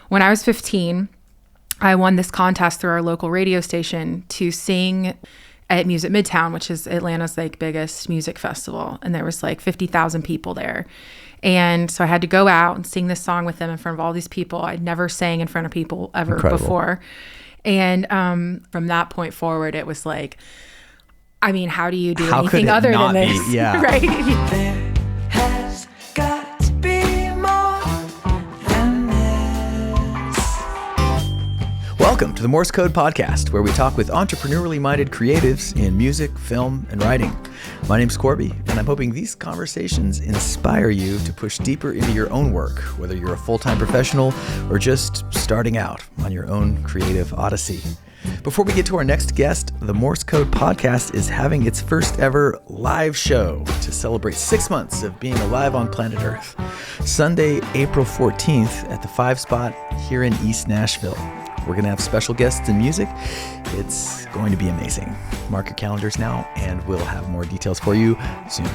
when I was 15, I won this contest through our local radio station to sing at Music Midtown, which is Atlanta's like biggest music festival. And there was like 50,000 people there. And so I had to go out and sing this song with them in front of all these people. I'd never sang in front of people ever Incredible. Before. And from that point forward, it was like, I mean, how do you do anything other than this? Yeah. Right? There has got to be more than this. Welcome to the Morse Code Podcast, where we talk with entrepreneurially minded creatives in music, film, and writing. My name's Korby, and I'm hoping these conversations inspire you to push deeper into your own work, whether you're a full-time professional or just starting out on your own creative odyssey. Before we get to our next guest, the Morse Code Podcast is having its first ever live show to celebrate 6 months of being alive on planet Earth. Sunday, April 14th at the 5 Spot here in East Nashville. We're going to have special guests and music. It's going to be amazing. Mark your calendars now, and we'll have more details for you soon.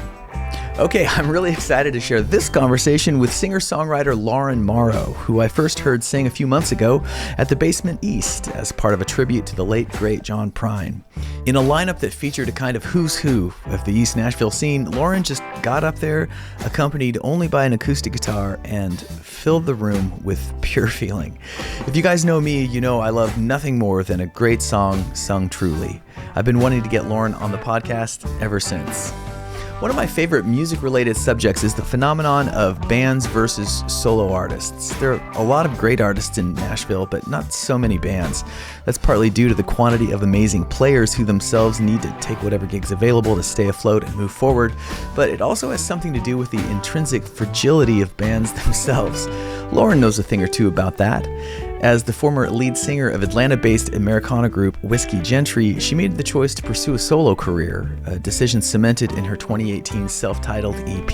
Okay, I'm really excited to share this conversation with singer-songwriter Lauren Morrow, who I first heard sing a few months ago at the Basement East as part of a tribute to the late, great John Prine. In a lineup that featured a kind of who's who of the East Nashville scene, Lauren just got up there, accompanied only by an acoustic guitar, and filled the room with pure feeling. If you guys know me, you know I love nothing more than a great song sung truly. I've been wanting to get Lauren on the podcast ever since. One of my favorite music-related subjects is the phenomenon of bands versus solo artists. There are a lot of great artists in Nashville, but not so many bands. That's partly due to the quantity of amazing players who themselves need to take whatever gigs available to stay afloat and move forward, but it also has something to do with the intrinsic fragility of bands themselves. Lauren knows a thing or two about that. As the former lead singer of Atlanta-based Americana group Whiskey Gentry, she made the choice to pursue a solo career, a decision cemented in her 2018 self-titled EP.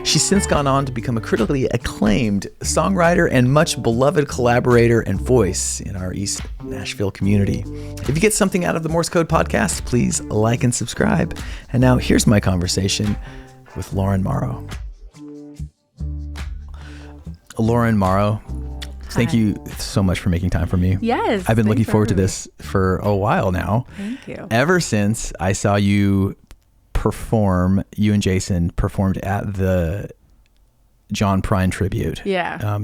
She's since gone on to become a critically acclaimed songwriter and much beloved collaborator and voice in our East Nashville community. If you get something out of the Morse Code Podcast, please like and subscribe. And now here's my conversation with Lauren Morrow. Lauren Morrow, thank you so much for making time for me. Yes. I've been looking forward to this for a while now. Thank you. Ever since I saw you perform, you and Jason performed at the John Prine tribute. Yeah.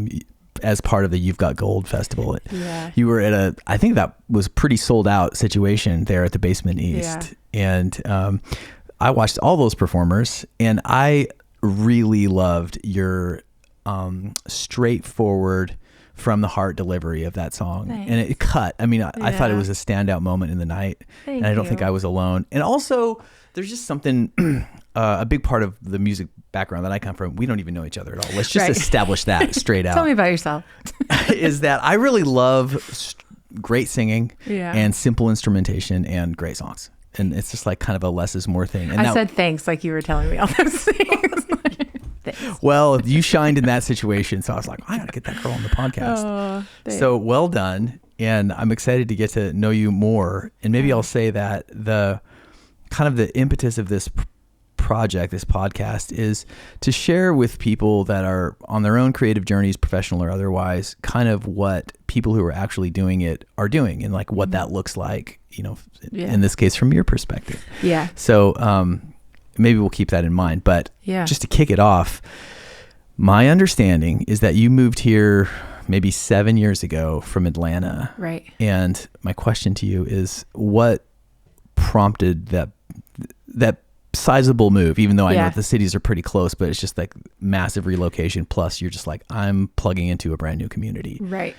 As part of the You've Got Gold festival. Yeah. You were at I think that was pretty sold out situation there at the Basement East. Yeah. And I watched all those performers, and I really loved your straightforward, from the heart delivery of that song. Thanks. And it cut. I mean, I thought it was a standout moment in the night. Thank and I don't you. think I was alone. And also, there's just something, a big part of the music background that I come from, we don't even know each other at all. Let's just establish that straight out. Tell me about yourself. Is that I really love great singing Yeah. and simple instrumentation and great songs. And it's just like kind of a less is more thing. And I said thanks like you were telling me all those things. Thanks. Well, you shined in that situation, so I was like, I got to get that girl on the podcast. Thanks. So well done, and I'm excited to get to know you more. And maybe I'll say that the kind of the impetus of this project, this podcast, is to share with people that are on their own creative journeys, professional or otherwise, kind of what people who are actually doing it are doing, and like what that looks like, you know, in this case, from your perspective. Yeah. So, maybe we'll keep that in mind. But just to kick it off, my understanding is that you moved here maybe 7 years ago from Atlanta. Right. And my question to you is, what prompted that sizable move, even though I know the cities are pretty close, but it's just like massive relocation. Plus you're just like, I'm plugging into a brand new community. Right.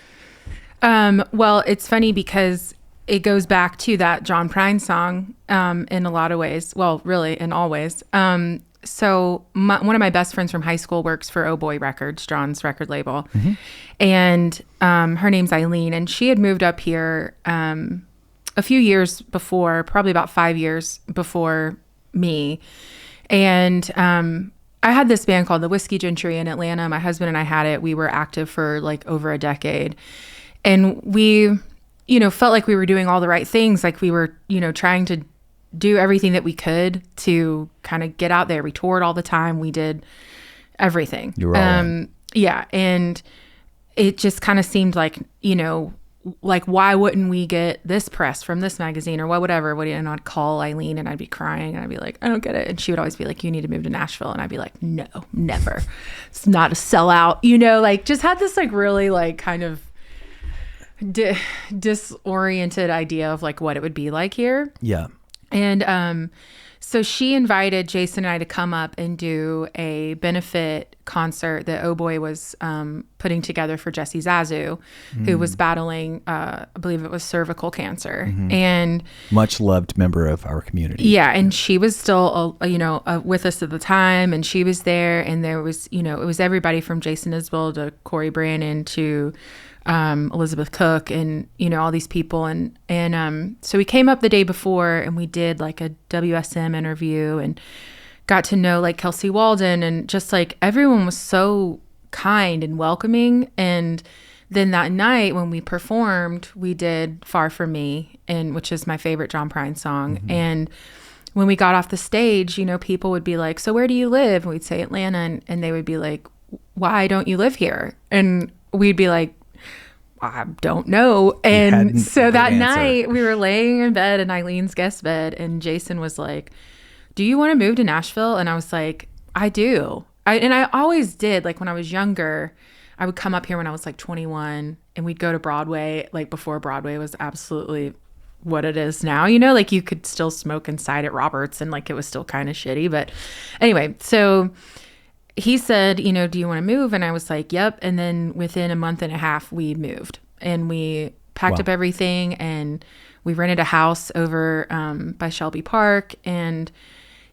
Well, it's funny because it goes back to that John Prine song in a lot of ways. Well, really in all ways. So one of my best friends from high school works for Oh Boy Records, John's record label. Mm-hmm. And her name's Eileen, and she had moved up here a few years before, probably about 5 years before me. And I had this band called the Whiskey Gentry in Atlanta. My husband and I had it. We were active for like over a decade. And we, you know, felt like we were doing all the right things. Like we were, you know, trying to do everything that we could to kind of get out there. We toured all the time. We did everything. You were all in. Yeah. And it just kind of seemed like, like, why wouldn't we get this press from this magazine or whatever? And I'd call Eileen and I'd be crying and I'd be like, I don't get it. And she would always be like, you need to move to Nashville. And I'd be like, no, never. It's not a sellout, like just had this like really like kind of disoriented idea of like what it would be like here. Yeah. And so she invited Jason and I to come up and do a benefit concert that Oh Boy was putting together for Jessie Zazu, who was battling, I believe it was cervical cancer. And much loved member of our community. Yeah. And she was still, with us at the time, and she was there. And there was, it was everybody from Jason Isbell to Corey Brannon to Elizabeth Cook and, all these people. And so we came up the day before and we did like a WSM interview and got to know like Kelsey Walden, and just like everyone was so kind and welcoming. And then that night when we performed, we did Far From Me, which is my favorite John Prine song. And when we got off the stage, people would be like, so where do you live? And we'd say Atlanta. And they would be like, why don't you live here? And we'd be like, I don't know. And so that night we were laying in bed in Eileen's guest bed, and Jason was like, do you want to move to Nashville? And I was like, I do. And I always did. Like when I was younger, I would come up here when I was like 21 and we'd go to Broadway, like before Broadway was absolutely what it is now, like you could still smoke inside at Roberts and like it was still kind of shitty. But anyway, so he said, do you want to move? And I was like, yep. And then within a month and a half, we moved and we packed up everything and we rented a house over by Shelby Park. And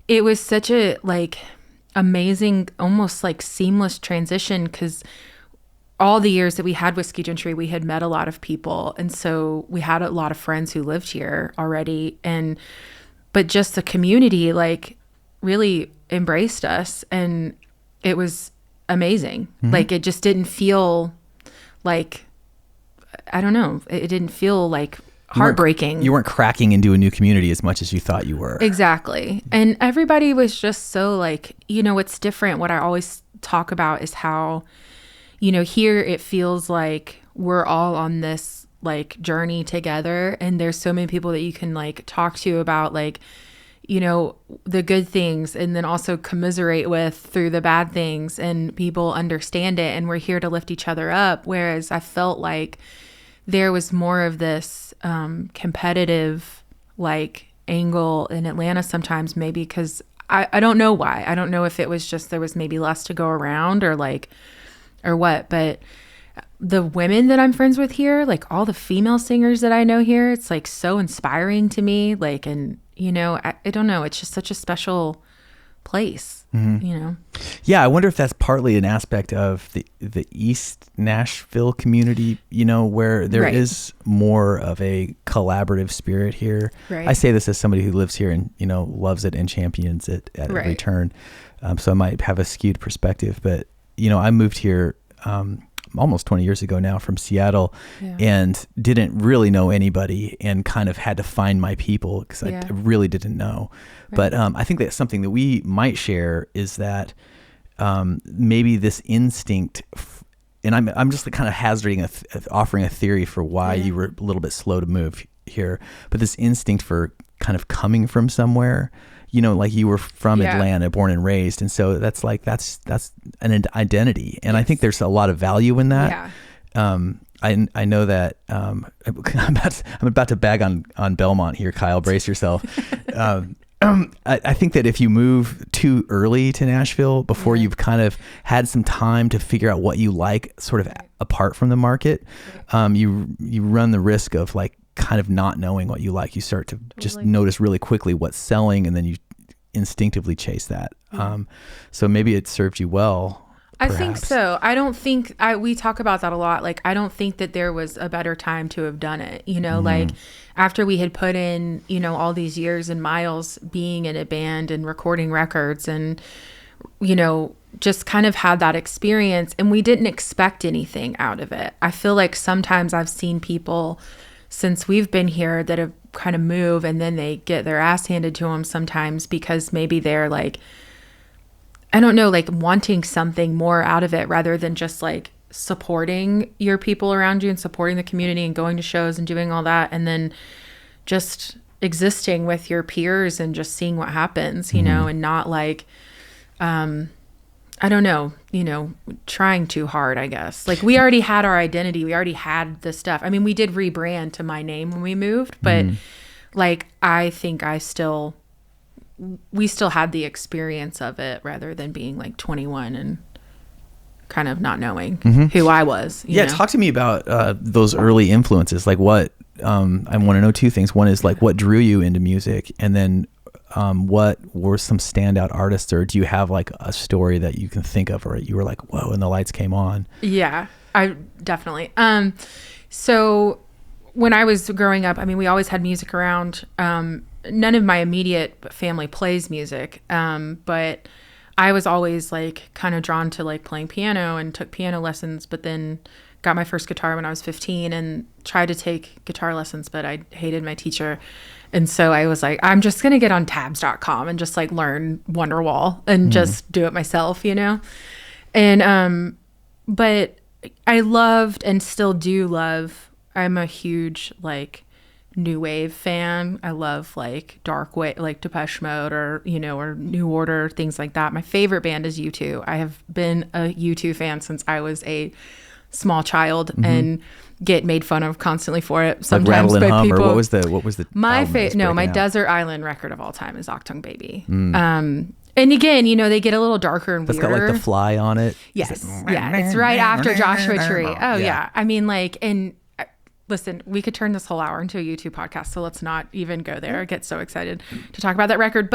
it was such a like amazing, almost like seamless transition, because all the years that we had Whiskey Gentry, we had met a lot of people. And so we had a lot of friends who lived here already. But just the community like really embraced us, and it was amazing. Like it just didn't feel like, I don't know, it didn't feel like heartbreaking. You weren't cracking into a new community as much as you thought you were. Exactly. And everybody was just so like, what's different. What I always talk about is how, here it feels like we're all on this like journey together, and there's so many people that you can like talk to about like, the good things, and then also commiserate with through the bad things, and people understand it, and we're here to lift each other up. Whereas I felt like there was more of this competitive like angle in Atlanta sometimes, maybe because I don't know why. I don't know if it was just there was maybe less to go around or what, but the women that I'm friends with here, like all the female singers that I know here, it's like so inspiring to me. Like, and I don't know, it's just such a special place, Yeah, I wonder if that's partly an aspect of the East Nashville community, where there is more of a collaborative spirit here. Right. I say this as somebody who lives here and, loves it and champions it at every turn. So I might have a skewed perspective, but, I moved here almost 20 years ago now from Seattle, and didn't really know anybody and kind of had to find my people because I really didn't know. Right. But I think that's something that we might share is that maybe this instinct, and I'm just kind of hazarding, offering a theory for why you were a little bit slow to move here, but this instinct for kind of coming from somewhere, like you were from Atlanta, born and raised. And so that's an identity. And I think there's a lot of value in that. Yeah. I know that I'm about to bag on Belmont here, Kyle, brace yourself. I think that if you move too early to Nashville before you've kind of had some time to figure out what you like sort of apart from the market, you run the risk of like kind of not knowing what you like. You start to just notice really quickly what's selling, and then you instinctively chase that. So maybe it served you well. Perhaps. I think so. I don't think we talk about that a lot. Like, I don't think that there was a better time to have done it. Like after we had put in, all these years and miles being in a band and recording records and, just kind of had that experience, and we didn't expect anything out of it. I feel like sometimes I've seen people since we've been here that have kind of move and then they get their ass handed to them sometimes because maybe they're like, I don't know, like wanting something more out of it rather than just like supporting your people around you and supporting the community and going to shows and doing all that, and then just existing with your peers and just seeing what happens, you know, and not like, I don't know, you know, trying too hard, I guess. Like, we already had our identity. We already had the stuff. I mean, we did rebrand to my name when we moved, but like, I think we still had the experience of it rather than being like 21 and kind of not knowing who I was. You know? Talk to me about those early influences. Like, what, I want to know two things. One is like, what drew you into music? And then what were some standout artists, or do you have like a story that you can think of, or you were like, whoa, and the lights came on? Yeah, I definitely. So when I was growing up, I mean, we always had music around. None of my immediate family plays music, but I was always like kind of drawn to like playing piano and took piano lessons, but then got my first guitar when I was 15 and tried to take guitar lessons, but I hated my teacher. And so I was like, I'm just going to get on tabs.com and just like learn Wonderwall and just do it myself, you know? And, but I loved and still do love, I'm a huge like new wave fan. I love like dark wave, like Depeche Mode or, you know, or New Order, things like that. My favorite band is U2. I have been a U2 fan since I was a small child and get made fun of constantly for it sometimes like by Hum, people. Or what was the my Desert Island record of all time is Octung Baby. And again, you know, they get a little darker and weirder. It's got like the fly on it. Yes. Yeah. It's right after Joshua Tree. Oh yeah. I mean, like, and listen, we could turn this whole hour into a YouTube podcast, so let's not even go there. I get so excited to talk about that record.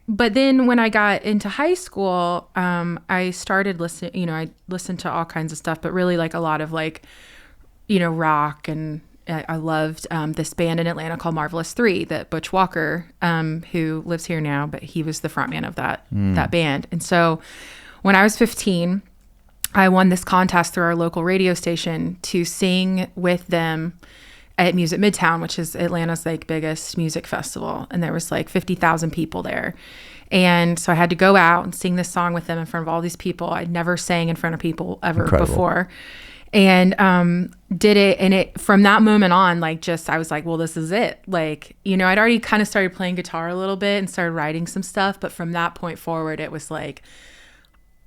But then when I got into high school, I started listening, you know, I listened to all kinds of stuff, but really like a lot of like, you know, rock. And I loved this band in Atlanta called Marvelous 3 that Butch Walker, who lives here now, but he was the frontman of that band. And so when I was 15, I won this contest through our local radio station to sing with them at Music Midtown, which is Atlanta's like biggest music festival. And there was like 50,000 people there. And so I had to go out and sing this song with them in front of all these people. I'd never sang in front of people ever before. And did it. And it from that moment on, like just, I was like, well, this is it. Like, you know, I'd already kind of started playing guitar a little bit and started writing some stuff. But from that point forward, it was like,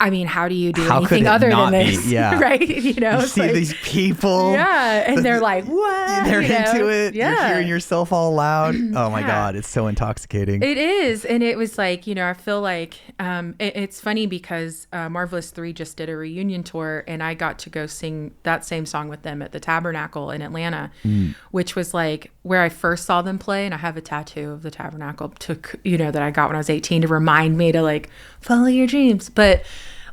I mean, how do you do anything other than this? Yeah. Right? You know, you see like, these people. Yeah. And they're like, what? They're into it. Yeah. You're hearing yourself all loud. Oh my God. It's so intoxicating. It is. And it was like, you know, I feel like it's funny because Marvelous 3 just did a reunion tour and I got to go sing that same song with them at the Tabernacle in Atlanta, which was like where I first saw them play. And I have a tattoo of the Tabernacle you know, that I got when I was 18 to remind me to like follow your dreams. But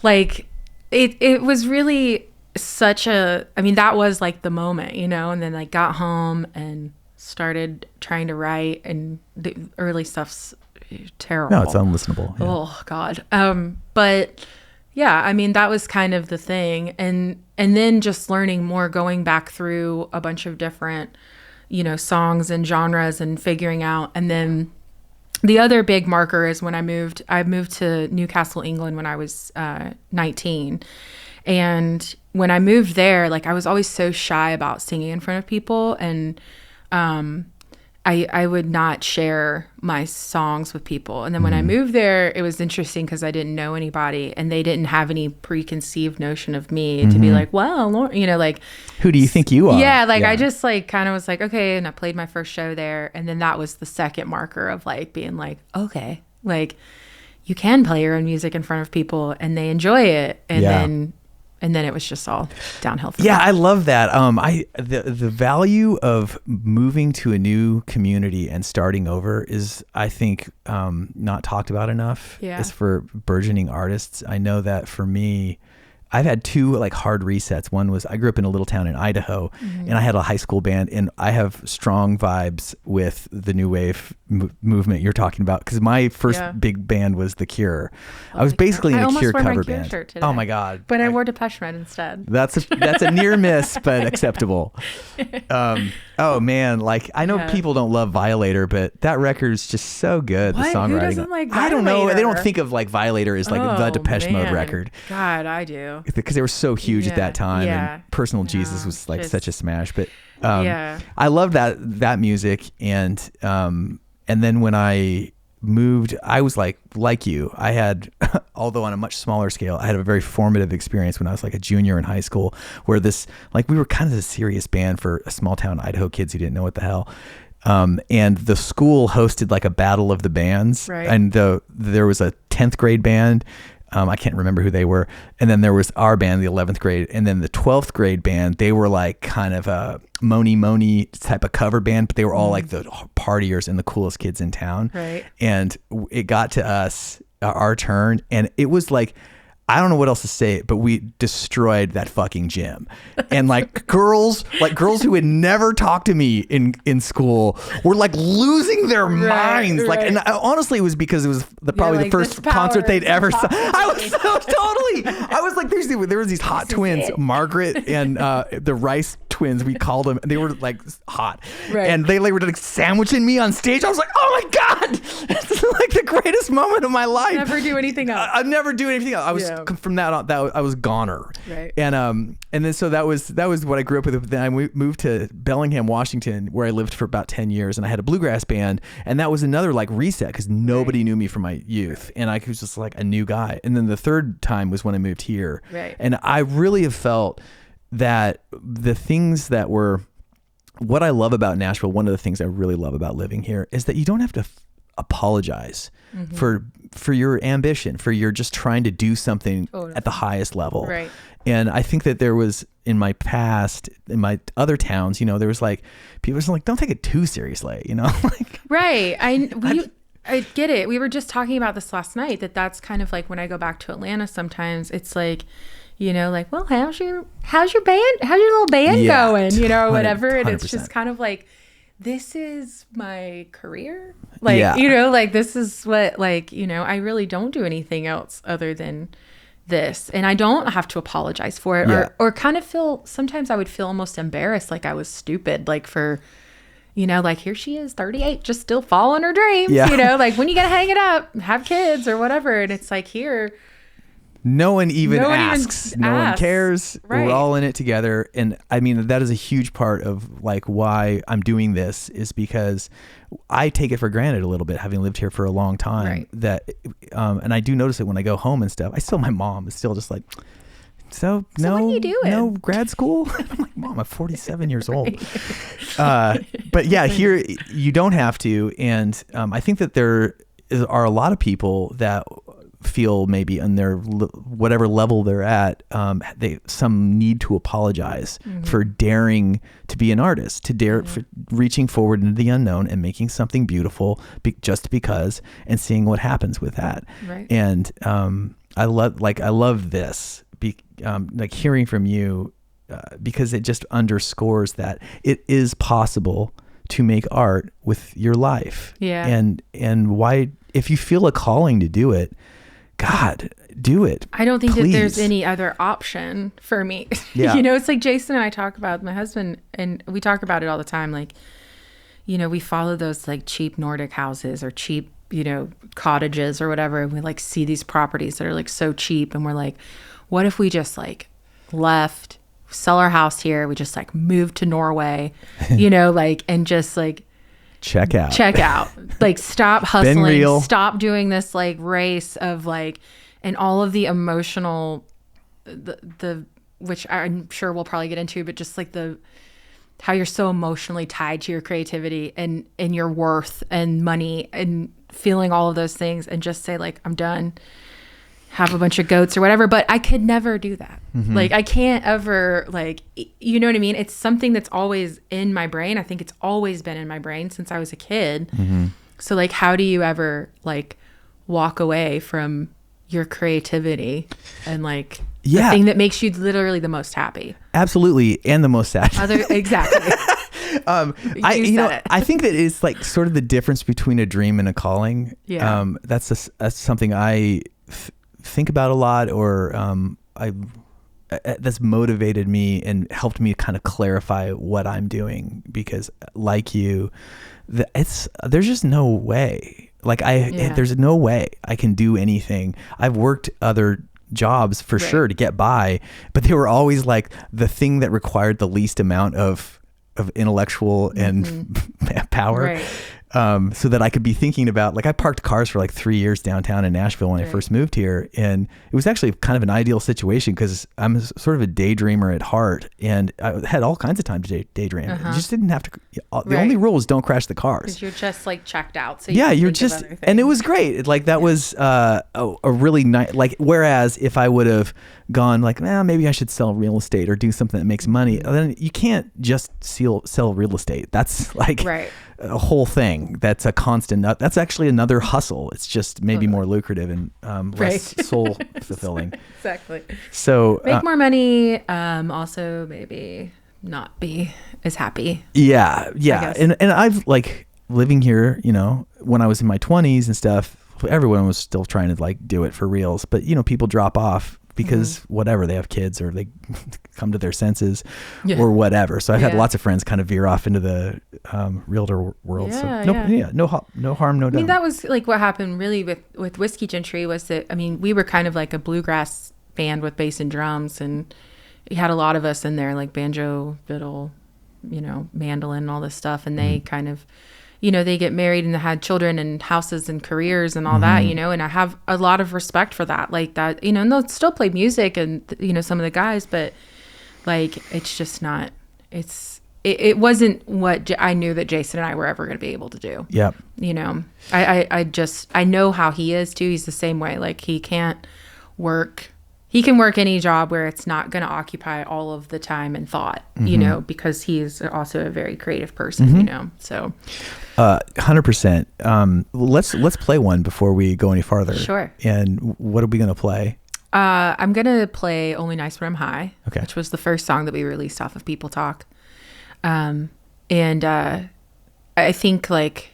like it was really such a, I mean, that was like the moment, you know, and then I got home and started trying to write and the early stuff's terrible. No, it's unlistenable. Yeah. Oh God. But yeah, I mean, that was kind of the thing. And then just learning more, going back through a bunch of different, you know, songs and genres and figuring out. And then the other big marker is when I moved to Newcastle, England when I was 19. And when I moved there, like I was always so shy about singing in front of people. And I would not share my songs with people. And then when I moved there, it was interesting because I didn't know anybody and they didn't have any preconceived notion of me to be like, well, Lauren, you know, like, who do you think you are? Yeah. Like I just like kind of was like, okay. And I played my first show there. And then that was the second marker of like being like, okay, like you can play your own music in front of people and they enjoy it. And then it was just all downhill. Yeah, I love that. The value of moving to a new community and starting over is, I think, not talked about enough. Yeah. As for burgeoning artists, I know that for me, I've had two like hard resets. One was I grew up in a little town in Idaho, and I had a high school band, and I have strong vibes with the new wave movement you're talking about because my first big band was The Cure. I was basically in a Cure cover band. Shirt today, oh my God! But I wore Depeche Mode instead. That's a near miss, but acceptable. Oh man, like I know people don't love Violator, but that record is just so good. What? The songwriting. Who doesn't like I don't know. They Violator? don't think of like Violator as like the Depeche Mode record. God, I do. Because they were so huge at that time, and Personal Jesus was like such a smash. But I love that music, and then when I moved, I was like you, I had, although on a much smaller scale, I had a very formative experience when I was like a junior in high school, where we were kind of a serious band for a small town Idaho kids who didn't know what the hell. And the school hosted like a battle of the bands, and there was a 10th grade band. I can't remember who they were. And then there was our band, the 11th grade. And then the 12th grade band, they were like kind of a Moni type of cover band, but they were all like the partiers and the coolest kids in town. Right. And it got to us, our turn. And it was like, I don't know what else to say, but we destroyed that fucking gym. And like girls who had never talked to me in school were like losing their minds. Like, and honestly, it was because it was probably the first concert they'd ever saw. I was so totally, I was like, there was these hot twins, Margaret and the Rice twins, we called them. They were like hot. Right. And they were like sandwiching me on stage. I was like, oh my God, it's like the greatest moment of my life. Never do anything else. I'd never do anything else. I was from that on, I was goner. Right. And then so that was what I grew up with. Then I moved to Bellingham, Washington, where I lived for about 10 years, and I had a bluegrass band, and that was another like reset because nobody knew me from my youth, and I was just like a new guy. And then the third time was when I moved here. Right. And I really have felt that the things that were what I love about Nashville, one of the things I really love about living here is that you don't have to apologize for your ambition, for your just trying to do something at the highest level. Right. And I think that there was in my past, in my other towns, there was like, people were like, don't take it too seriously, like, right. I get it. We were just talking about this last night, that's kind of like when I go back to Atlanta, sometimes it's like, like, well, how's your band? How's your little band going? Or whatever. 100%. And it's just kind of like, this is my career. Like, like this is what, like, I really don't do anything else other than this. And I don't have to apologize for it or kind of sometimes I would feel almost embarrassed. Like I was stupid, like for, like here she is 38, just still following her dreams, like when you gotta hang it up, have kids or whatever. And it's like here, no one even asks. No one cares. Right. We're all in it together. And I mean, that is a huge part of like why I'm doing this is because I take it for granted a little bit, having lived here for a long time, that, and I do notice it when I go home and stuff. My mom is still just like, so no, what are you doing? No grad school? I'm like, Mom, I'm 47 years old. But yeah, here you don't have to. And I think that there are a lot of people that feel maybe on their whatever level they're at, some need to apologize for daring to be an artist, to dare for reaching forward into the unknown and making something beautiful just because, and seeing what happens with that. Right. And I love this, like hearing from you, because it just underscores that it is possible to make art with your life. Yeah. And why, if you feel a calling to do it, God, do it. I don't think that there's any other option for me. Yeah. It's like Jason and I talk about, my husband, and we talk about it all the time. Like, we follow those like cheap Nordic houses or cheap, cottages or whatever. And we like see these properties that are like so cheap. And we're like, what if we just like left, sell our house here. We just like moved to Norway, like, and just like, check out, like stop hustling, stop doing this like race of like, and all of the emotional, the which I'm sure we'll probably get into, but just like how you're so emotionally tied to your creativity and your worth and money and feeling all of those things, and just say like, I'm done, have a bunch of goats or whatever. But I could never do that. Like I can't ever, like, you know what I mean? It's something that's always in my brain. I think it's always been in my brain since I was a kid. So like, how do you ever like walk away from your creativity and like the thing that makes you literally the most happy? Absolutely. And the most sad. Exactly. I think that it's like sort of the difference between a dream and a calling. Yeah. That's something I think about a lot, or that's motivated me and helped me kind of clarify what I'm doing, because like you, there's just no way. Like there's no way I can do anything. I've worked other jobs for sure to get by, but they were always like the thing that required the least amount of intellectual and power. So that I could be thinking about, like, I parked cars for like 3 years downtown in Nashville when I first moved here. And it was actually kind of an ideal situation because I'm sort of a daydreamer at heart, and I had all kinds of time to daydream. You just didn't have to, the only rule is don't crash the cars. Because you're just like checked out. So you're just, and it was great. Like that was a really nice, like, whereas if I would have gone like, maybe I should sell real estate or do something that makes money, then you can't just sell real estate. That's like a whole thing. That's a constant. That's actually another hustle. It's just maybe more lucrative and less soul fulfilling. Exactly. So make more money. Also maybe not be as happy. Yeah. And I've like living here, when I was in my 20s and stuff, everyone was still trying to like do it for reals, but people drop off because whatever, they have kids or they come to their senses or whatever. So I've had lots of friends kind of veer off into the realtor world. No harm, no done. I mean, that was like what happened really with Whiskey Gentry was that, I mean, we were kind of like a bluegrass band with bass and drums, and we had a lot of us in there, like banjo, fiddle, mandolin and all this stuff. And they kind of, they get married and they had children and houses and careers and all that, and I have a lot of respect for that, like that, and they'll still play music and, some of the guys, but like, it's just not, it wasn't what I knew that Jason and I were ever going to be able to do. Yep. I know how he is too. He's the same way. Like he can work any job where it's not going to occupy all of the time and thought, because he's also a very creative person, so. 100%. Let's play one before we go any farther. Sure. And what are we going to play? I'm going to play Only Nice When I'm High, okay, which was the first song that we released off of People Talk. I think like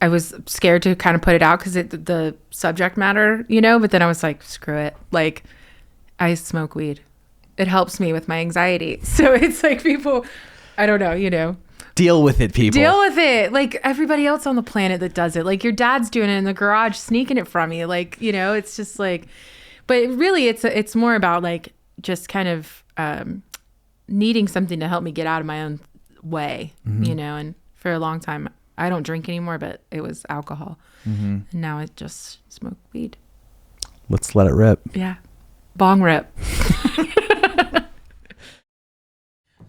I was scared to kind of put it out because the subject matter, but then I was like, screw it. Like I smoke weed. It helps me with my anxiety. So it's like people, I don't know, Deal with it, people. Deal with it. Like everybody else on the planet that does it. Like your dad's doing it in the garage, sneaking it from you. Like, it's just like, but really it's more about like just kind of needing something to help me get out of my own way, and for a long time, I don't drink anymore, but it was alcohol. And now I just smoke weed. Let's let it rip. Yeah. Bong rip.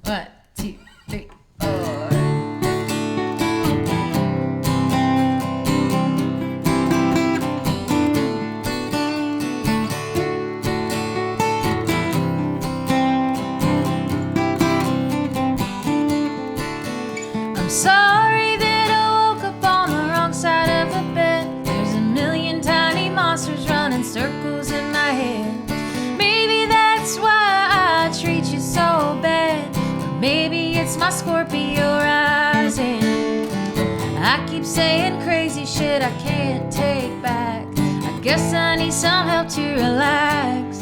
1, 2, 3, 4. I'm sorry that I woke up on the wrong side of the bed. There's a million tiny monsters running circles in my head. Maybe that's why I treat you so bad. Or maybe it's my Scorpio rising. I keep saying crazy shit I can't take back. I guess I need some help to relax.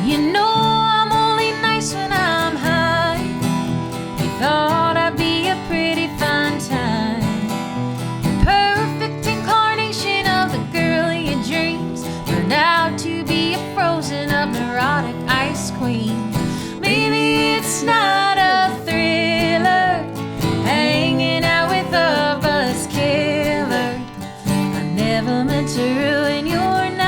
Well, I'm only nice when I'm high. You thought I'd be a pretty fun time. The perfect incarnation of the girl of your dreams turned out to be a frozen up neurotic ice queen. Maybe it's not a thriller, hanging out with a buzz killer. I never meant to ruin your night.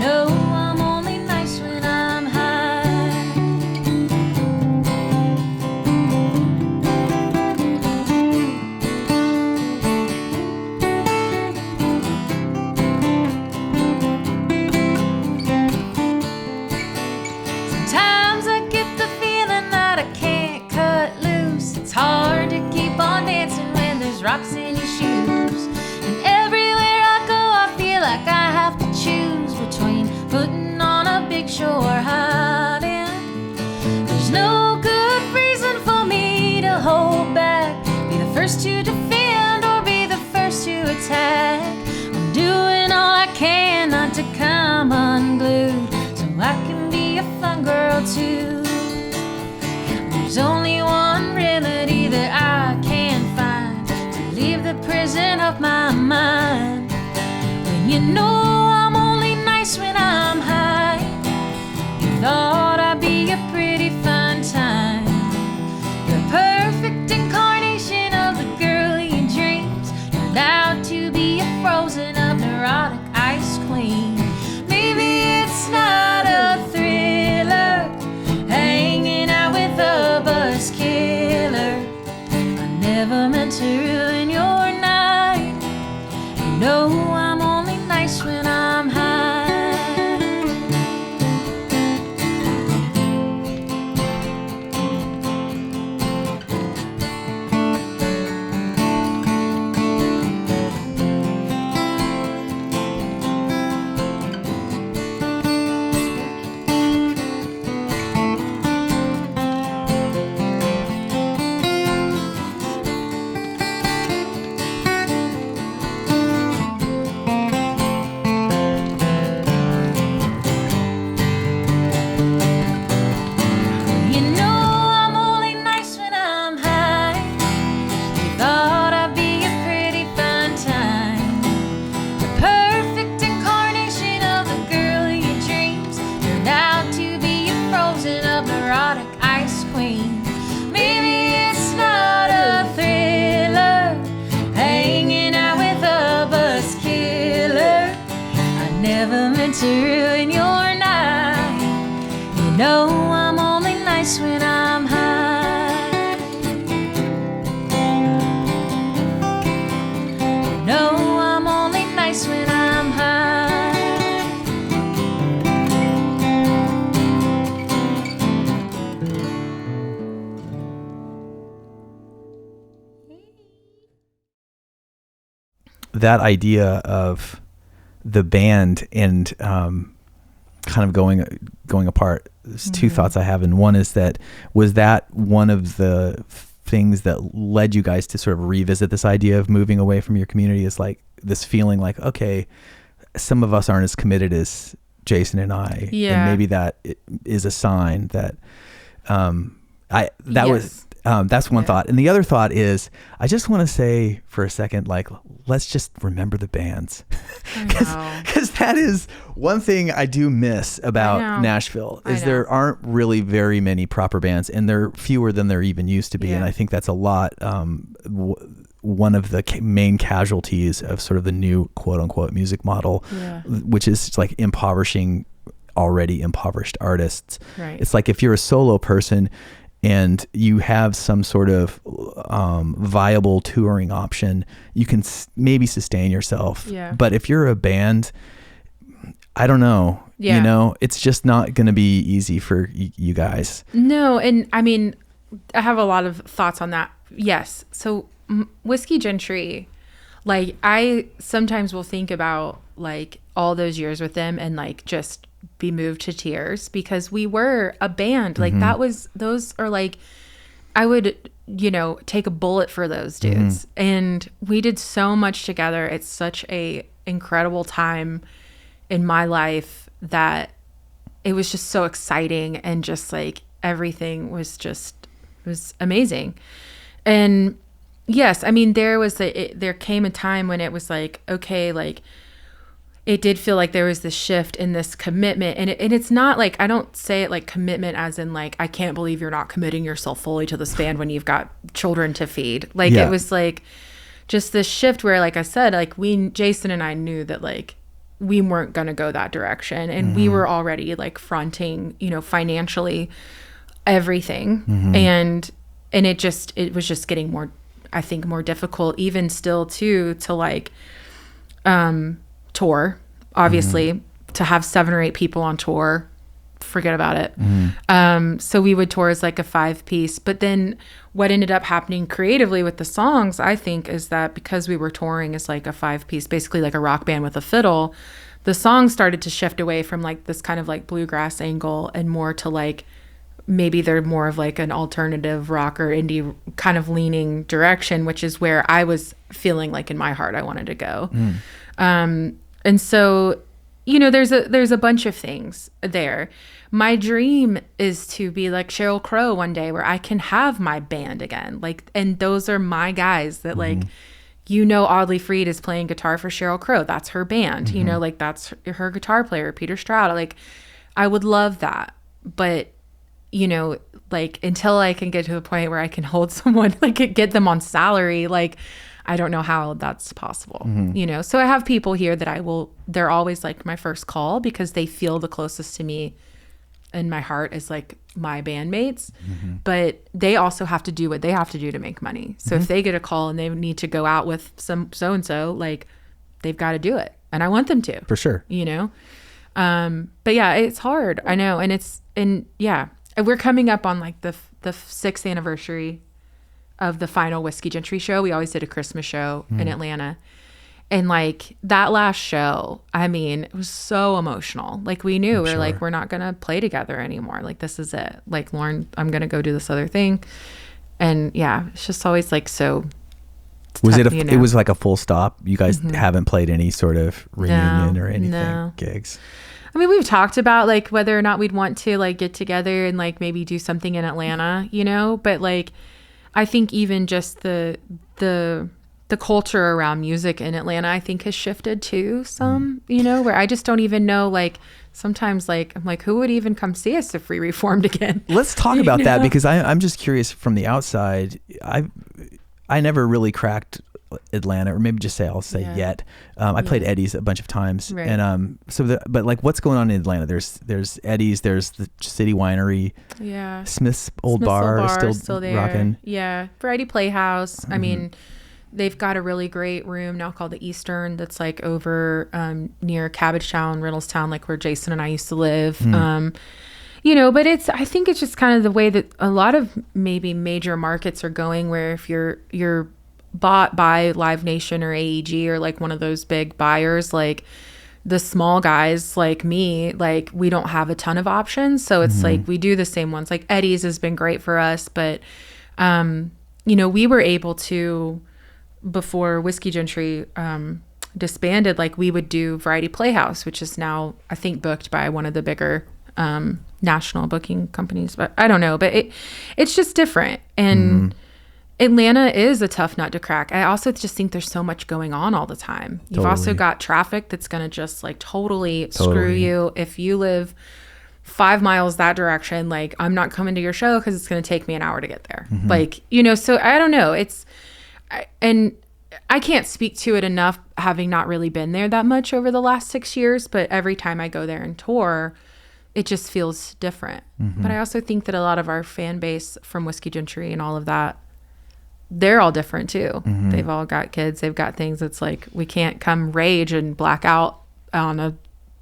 I'm only nice when I'm high. Sometimes I get the feeling that I can't cut loose. It's hard to keep on dancing when there's rocks in your shoes. And everywhere I go I feel like I have to choose between putting on a big show or hiding. There's no good reason for me to hold back. Be the first to defend or be the first to attack. I'm doing all I can not to come to. There's only one remedy that I can find to leave the prison of my mind. When you know I'm only nice when I'm high, you thought I'd be a pretty fine time. The perfect incarnation of the girl in your dreams turned out to be a frozen up neurotic ice queen. Maybe it's not a thriller, hanging out with a buzz killer. I never meant to ruin your night. You know I'm only nice when I'm high. You know I'm only nice when I'm high. You thought I'd be a pretty fine time. The perfect incarnation of the girl in your dreams turned out to be a frozen up neurotic ice queen. Maybe it's not a thriller, hanging out with a buzz killer. I never meant to ruin your night. You know I'm only nice when I'm high. You know I'm only nice when I'm high. That idea of the band and kind of going apart. There's two thoughts I have, and one is that was that one of the things that led you guys to sort of revisit this idea of moving away from your community, is like this feeling like, okay, some of us aren't as committed as Jason and I, and maybe that is a sign that that's one thought. And the other thought is, I just want to say for a second, like, let's just remember the bands. Because that is one thing I do miss about Nashville, is there aren't really very many proper bands, and they're fewer than there even used to be. And I think that's a lot, one of the main casualties of sort of the new quote unquote music model, which is like impoverishing already impoverished artists. Right. It's like if you're a solo person and you have some sort of viable touring option, you can maybe sustain yourself. Yeah. But if you're a band, I don't know. Yeah. You know, it's just not going to be easy for you guys. No, and I mean, I have a lot of thoughts on that. Yes. So Whiskey Gentry, like, I sometimes will think about like all those years with them and like just be moved to tears, because we were a band. Like those are like, I would, you know, take a bullet for those dudes. And we did so much together. It's such a incredible time in my life that it was just so exciting, and just like everything was amazing. And yes, I mean, there came a time when it was like, okay, like, it did feel like there was this shift in this commitment, and it's not like, I don't say it like commitment as in like, I can't believe you're not committing yourself fully to this band when you've got children to feed. Like it was like just this shift where, like I said, like Jason and I knew that like we weren't going to go that direction, and we were already like fronting, you know, financially everything. And it was just getting more, I think, more difficult even still too, to like, tour, obviously. To have 7 or 8 people on tour, forget about it. So we would tour as like a 5-piece, but then what ended up happening creatively with the songs, I think, is that because we were touring as like a 5-piece, basically like a rock band with a fiddle, the songs started to shift away from like this kind of like bluegrass angle and more to like, maybe they're more of like an alternative rock or indie kind of leaning direction, which is where I was feeling like in my heart I wanted to go. And so there's a bunch of things there. My dream is to be like Sheryl Crow one day, where I can have my band again. Like, and those are my guys that like, Audley Freed is playing guitar for Sheryl Crow. That's her band, like that's her guitar player, Peter Stroud. Like, I would love that. But, like until I can get to the point where I can hold someone, like get them on salary, like, I don't know how that's possible, So I have people here that they're always like my first call because they feel the closest to me in my heart as like my bandmates, but they also have to do what they have to do to make money. So if they get a call and they need to go out with some so-and-so, like they've got to do it. And I want them to. For sure. But yeah, it's hard. I know. And we're coming up on like the 6th anniversary of the final Whiskey Gentry show. We always did a Christmas show in Atlanta. And like that last show, I mean, it was so emotional. Like we knew we're like, we're not going to play together anymore. Like this is it. Like Lauren, I'm going to go do this other thing. And yeah, it's just always like so. Was tough, it was like a full stop? You guys haven't played any sort of reunion or anything, gigs? I mean, we've talked about like whether or not we'd want to like get together and like maybe do something in Atlanta, but like I think even just the culture around music in Atlanta, I think has shifted too some, where I just don't even know, like sometimes like I'm like, who would even come see us if we reformed again? Let's talk about that, because I'm just curious from the outside. I never really cracked Atlanta, or maybe just I'll say yet. I played Eddie's a bunch of times, right. And but like, what's going on in Atlanta? There's Eddie's, there's the City Winery, Smith's Old Bar is still there, rocking, Variety Playhouse. I mean, they've got a really great room now called the Eastern that's like over near Cabbagetown, Reynolds-town, like where Jason and I used to live. But I think it's just kind of the way that a lot of maybe major markets are going, where if you're bought by Live Nation or AEG or like one of those big buyers, like the small guys like me, like we don't have a ton of options. So it's like we do the same ones. Like Eddie's has been great for us, but we were able to, before Whiskey Gentry disbanded, like we would do Variety Playhouse, which is now I think booked by one of the bigger national booking companies, but I don't know, but it's just different. And Atlanta is a tough nut to crack. I also just think there's so much going on all the time. You've also got traffic that's going to just like totally screw you. If you live 5 miles that direction, like I'm not coming to your show because it's going to take me an hour to get there. Like, so I don't know. And I can't speak to it enough, having not really been there that much over the last 6 years, but every time I go there and tour, it just feels different. But I also think that a lot of our fan base from Whiskey Gentry and all of that, they're all different too. They've all got kids. They've got things that's like, we can't come rage and black out on a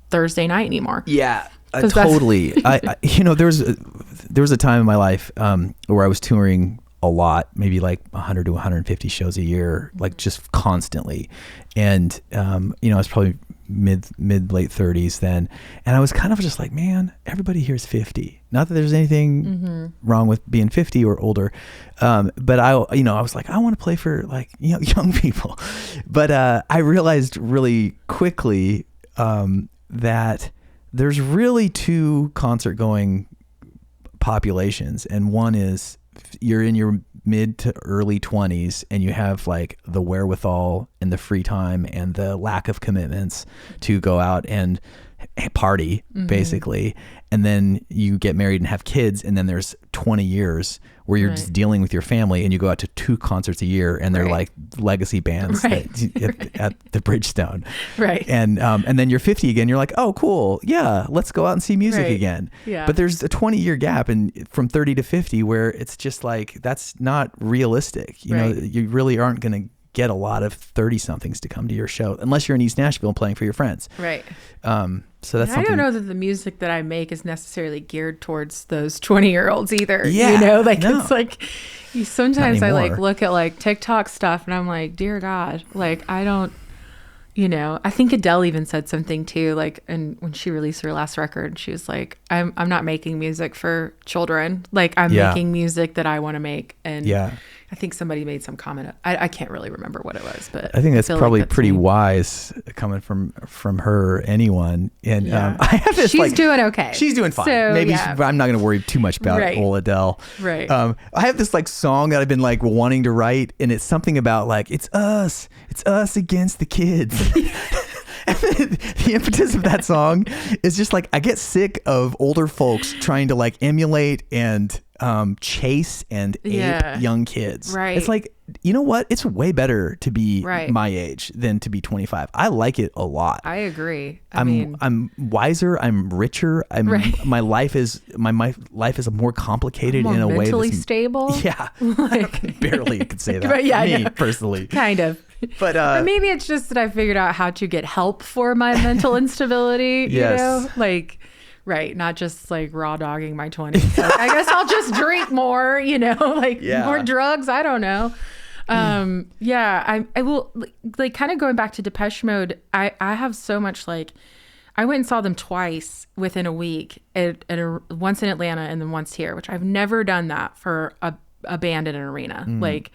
Thursday night anymore. Yeah, totally. There was a time in my life where I was touring a lot, maybe like 100 to 150 shows a year, like just constantly. And, I was probably mid late 30s then. And I was kind of just like, man, everybody here is 50. Not that there's anything wrong with being 50 or older. But I was like, I want to play for like, young people. But I realized really quickly that there's really two concert going populations. And one is you're in your mid to early 20s and you have like the wherewithal and the free time and the lack of commitments to go out and party basically. And then you get married and have kids, and then there's 20 years where you're just dealing with your family, and you go out to 2 concerts a year, and they're like legacy bands at the Bridgestone. Right. And then you're 50 again. You're like, oh, cool. Yeah. Let's go out and see music again. Yeah. But there's a 20-year gap from 30 to 50 where it's just like, that's not realistic. You really aren't going to get a lot of 30 somethings to come to your show unless you're in East Nashville playing for your friends. Right. So that's something. I don't know that the music that I make is necessarily geared towards those 20-year-olds either. Yeah. It's like sometimes I like look at like TikTok stuff and I'm like, dear God, like I don't, I think Adele even said something too, like, and when she released her last record, she was like, I'm not making music for children. Like I'm making music that I want to make. And I think somebody made some comment. I can't really remember what it was, but I think that's feel probably like that's pretty me. wise coming from her, anyone. And Yeah. I have this She's doing okay. She's doing fine. So, Maybe yeah. I'm not going to worry too much about Right. old Adele. Right. I have this like song that I've been like wanting to write, and it's something about like it's us against the kids. And the impetus of that song is just like I get sick of older folks trying to like emulate and chase and Yeah. ape young kids. Right. It's like, you know what? It's way better to be Right. my age than to be 25. I like it a lot. I agree. I mean, I'm wiser. I'm richer. Right. My life is more complicated more in a way mentally that's stable. yeah. Like, Barely you could say that. But yeah, me yeah. personally. kind of. But Or maybe it's just that I figured out how to get help for my mental instability. Yes. You know, like. Right, not just like raw dogging my 20s. Like, I guess I'll just drink more, you know, like Yeah. more drugs. I don't know. Yeah, I will like kind of going back to Depeche Mode. I have so much like I went and saw them twice within a week once in Atlanta and then once here, which I've never done that for a band in an arena. Like,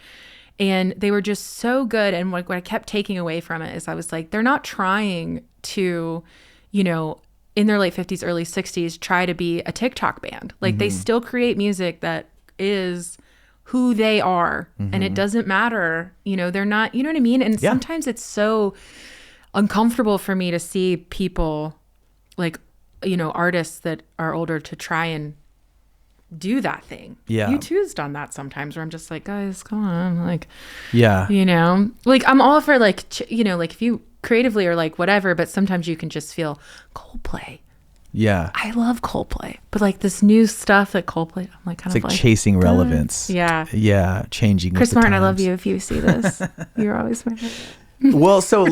and they were just so good. And like what I kept taking away from it is I was like, they're not trying to, you know, in their late 50s, early 60s, try to be a TikTok band. Like they still create music that is who they are. And it doesn't matter, you know, they're not, you know what I mean? And Yeah. sometimes it's so uncomfortable for me to see people like, you know, artists that are older to try and do that thing. Yeah. U2's done that sometimes where I'm just like, guys, come on. Like, Yeah. you know, like I'm all for like, you know, like if you creatively or like whatever, but sometimes you can just feel Coldplay. Yeah. I love Coldplay, but like this new stuff that Coldplay, I'm like kind It's of like like chasing relevance. Yeah. Yeah. Changing. with Chris the Martin, I love times. you if you see this. You're always my favorite. Well, so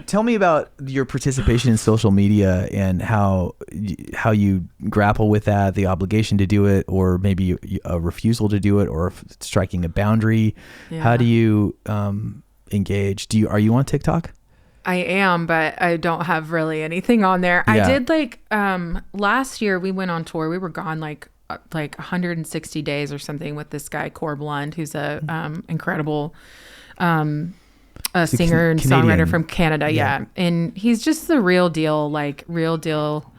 tell me about your participation in social media and how you grapple with that, the obligation to do it, or maybe a refusal to do it, or striking a boundary. Yeah. How do you engage? Are you on TikTok? I am, but I don't have really anything on there. Yeah. I did like last year we went on tour. We were gone like 160 days or something with this guy Korby Lenker, who's a incredible a singer and Canadian. songwriter from Canada. Yeah. And he's just the real deal, like real deal.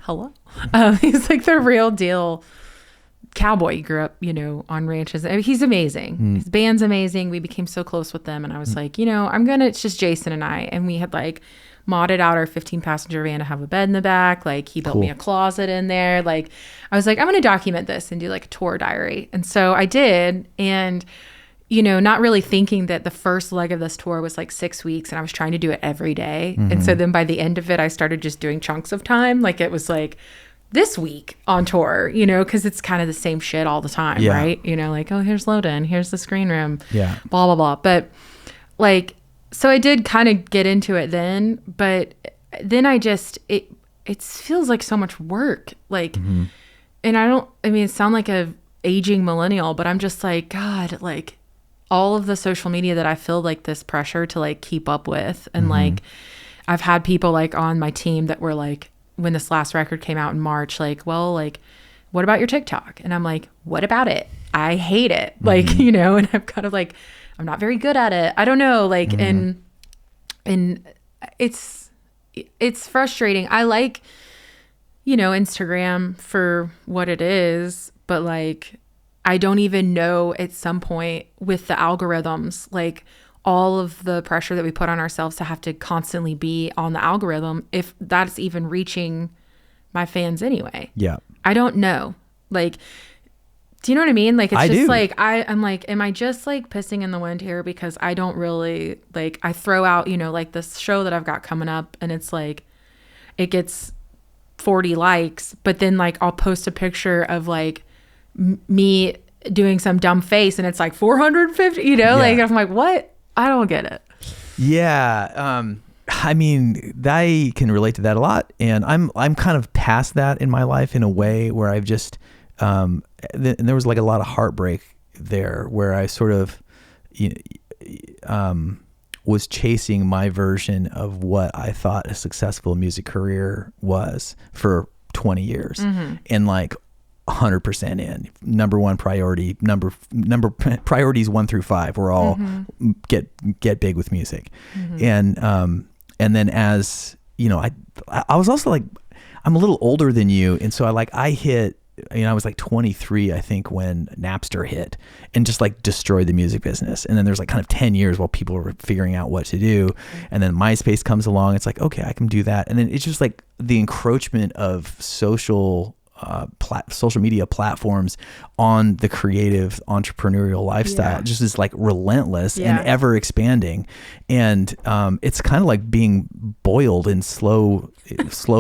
Hello. He's like the real deal cowboy. He grew up, you know, on ranches. I mean, he's amazing. His band's amazing. We became so close with them. And I was like, you know, it's just Jason and I. And we had like modded out our 15-passenger van to have a bed in the back. Like he built me a closet in there. Like I was like, I'm going to document this and do like a tour diary. And so I did. And you know, not really thinking that the first leg of this tour was like 6 weeks and I was trying to do it every day. And so then by the end of it, I started just doing chunks of time. Like it was like this week on tour, you know, because it's kind of the same shit all the time, Yeah. right? You know, like, oh, here's Loden, here's the screen room, Yeah. blah, blah, blah. But like, so I did kind of get into it then, but then I just, it feels like so much work. Like, and it sound like a aging millennial, but I'm just like, God, like, all of the social media that I feel like this pressure to like keep up with. And like, I've had people like on my team that were like, when this last record came out in March, like, well, like, what about your TikTok? And I'm like, what about it? I hate it. Like, you know, and I'm kind of like, I'm not very good at it. I don't know. Like, and it's frustrating. I like, you know, Instagram for what it is, but like, I don't even know at some point with the algorithms, like all of the pressure that we put on ourselves to have to constantly be on the algorithm, if that's even reaching my fans anyway. Yeah. I don't know. Like, do you know what I mean? Like, it's I just do. like, I'm like, am I just like pissing in the wind here? Because I don't really like, I throw out, you know, like this show that I've got coming up and it's like, it gets 40 likes, but then like I'll post a picture of like me doing some dumb face and it's like 450, you know, like I'm like, what? I don't get it. Yeah. I mean, I can relate to that a lot. And I'm kind of past that in my life in a way where I've just, and there was like a lot of heartbreak there where I sort of, was chasing my version of what I thought a successful music career was for 20 years. And like, 100% in. Number one priority, priorities 1 through 5. We're all get big with music. And then as you know, I was also like, I'm a little older than you. And so I hit, I was like 23, I think, when Napster hit and just like destroyed the music business. And then there's like kind of 10 years while people were figuring out what to do. And then MySpace comes along. It's like, okay, I can do that. And then it's just like the encroachment of social media platforms on the creative entrepreneurial lifestyle just is like relentless and ever expanding. And it's kind of like being boiled in slow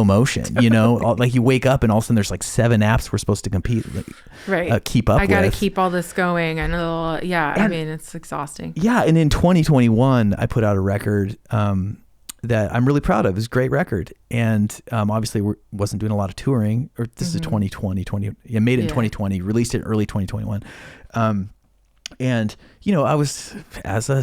motion, like you wake up and all of a sudden there's like 7 apps we're supposed to keep up with. I got to keep all this going. And I mean, it's exhausting. Yeah. And in 2021, I put out a record that I'm really proud of. It's a great record. And obviously wasn't doing a lot of touring, or this is 2020, made it in 2020, released it in early 2021. And, I was, as a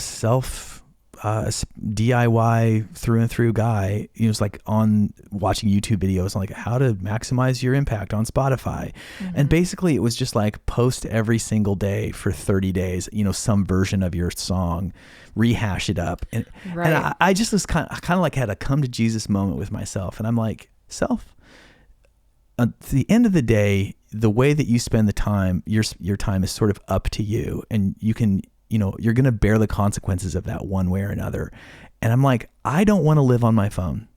DIY through and through guy, it was like on watching YouTube videos on like how to maximize your impact on Spotify. And basically it was just like post every single day for 30 days, some version of your song, rehash it up. And I just was kind of like had a come to Jesus moment with myself. And I'm like, at the end of the day, the way that you spend the time, your time is sort of up to you, and you can, you're going to bear the consequences of that one way or another. And I'm like, I don't want to live on my phone.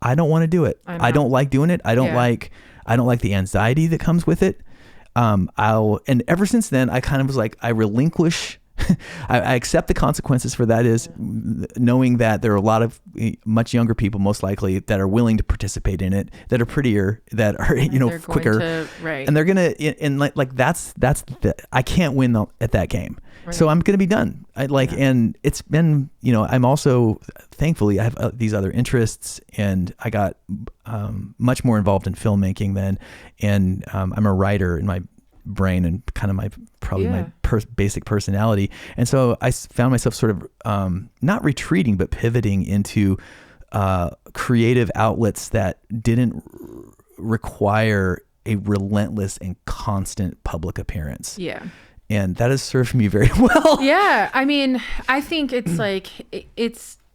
I don't want to do it. I don't like doing it. I don't like the anxiety that comes with it. And ever since then, I kind of was like, I relinquish, I accept the consequences for that, is knowing that there are a lot of much younger people, most likely, that are willing to participate in it, that are prettier, that are, quicker. And they're going to, and like that's I can't win at that game. Right. So I'm going to be done. And it's been, I'm also, thankfully, I have these other interests, and I got much more involved in filmmaking then. And I'm a writer in my brain and kind of my basic personality. And so I found myself sort of not retreating, but pivoting into creative outlets that didn't require a relentless and constant public appearance. Yeah. And that has served me very well. Yeah. I mean, I think it's like,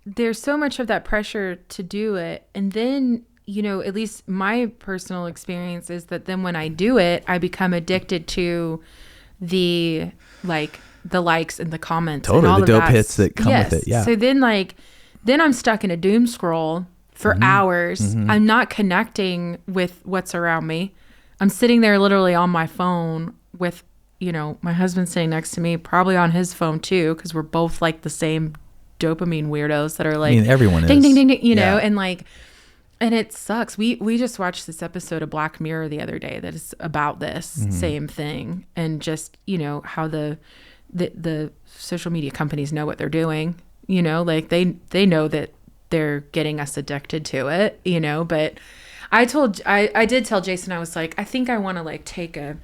there's so much of that pressure to do it. And then, at least my personal experience is that then when I do it, I become addicted to the likes and the comments. Totally. And all the dope that. hits that come with it. Yeah. So then I'm stuck in a doom scroll for hours. I'm not connecting with what's around me. I'm sitting there literally on my phone with, my husband sitting next to me, probably on his phone too, because we're both like the same dopamine weirdos that are like, everyone ding, is. ding, ding, ding, and it sucks. We just watched this episode of Black Mirror the other day that is about this same thing, and just, how the social media companies know what they're doing, like they know that they're getting us addicted to it, but I did tell Jason, I was like, I think I want to like take a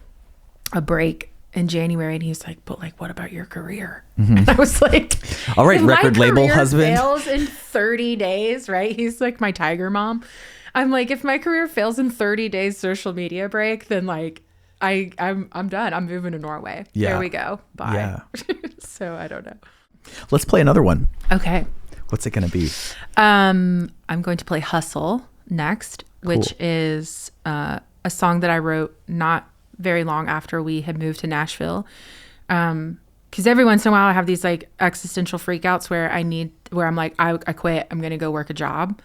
break in January, and he's like, but like, what about your career? And I was like, all right, record label husband fails in 30 days, right? He's like my tiger mom. I'm like, if my career fails in 30 days social media break, then like I'm done. I'm moving to Norway. Yeah. There we go. Bye. Yeah. So I don't know. Let's play another one. Okay. What's it going to be? I'm going to play Hustle next, which is a song that I wrote not very long after we had moved to Nashville. Because every once in a while I have these like existential freakouts where I'm like, I quit. I'm going to go work a job,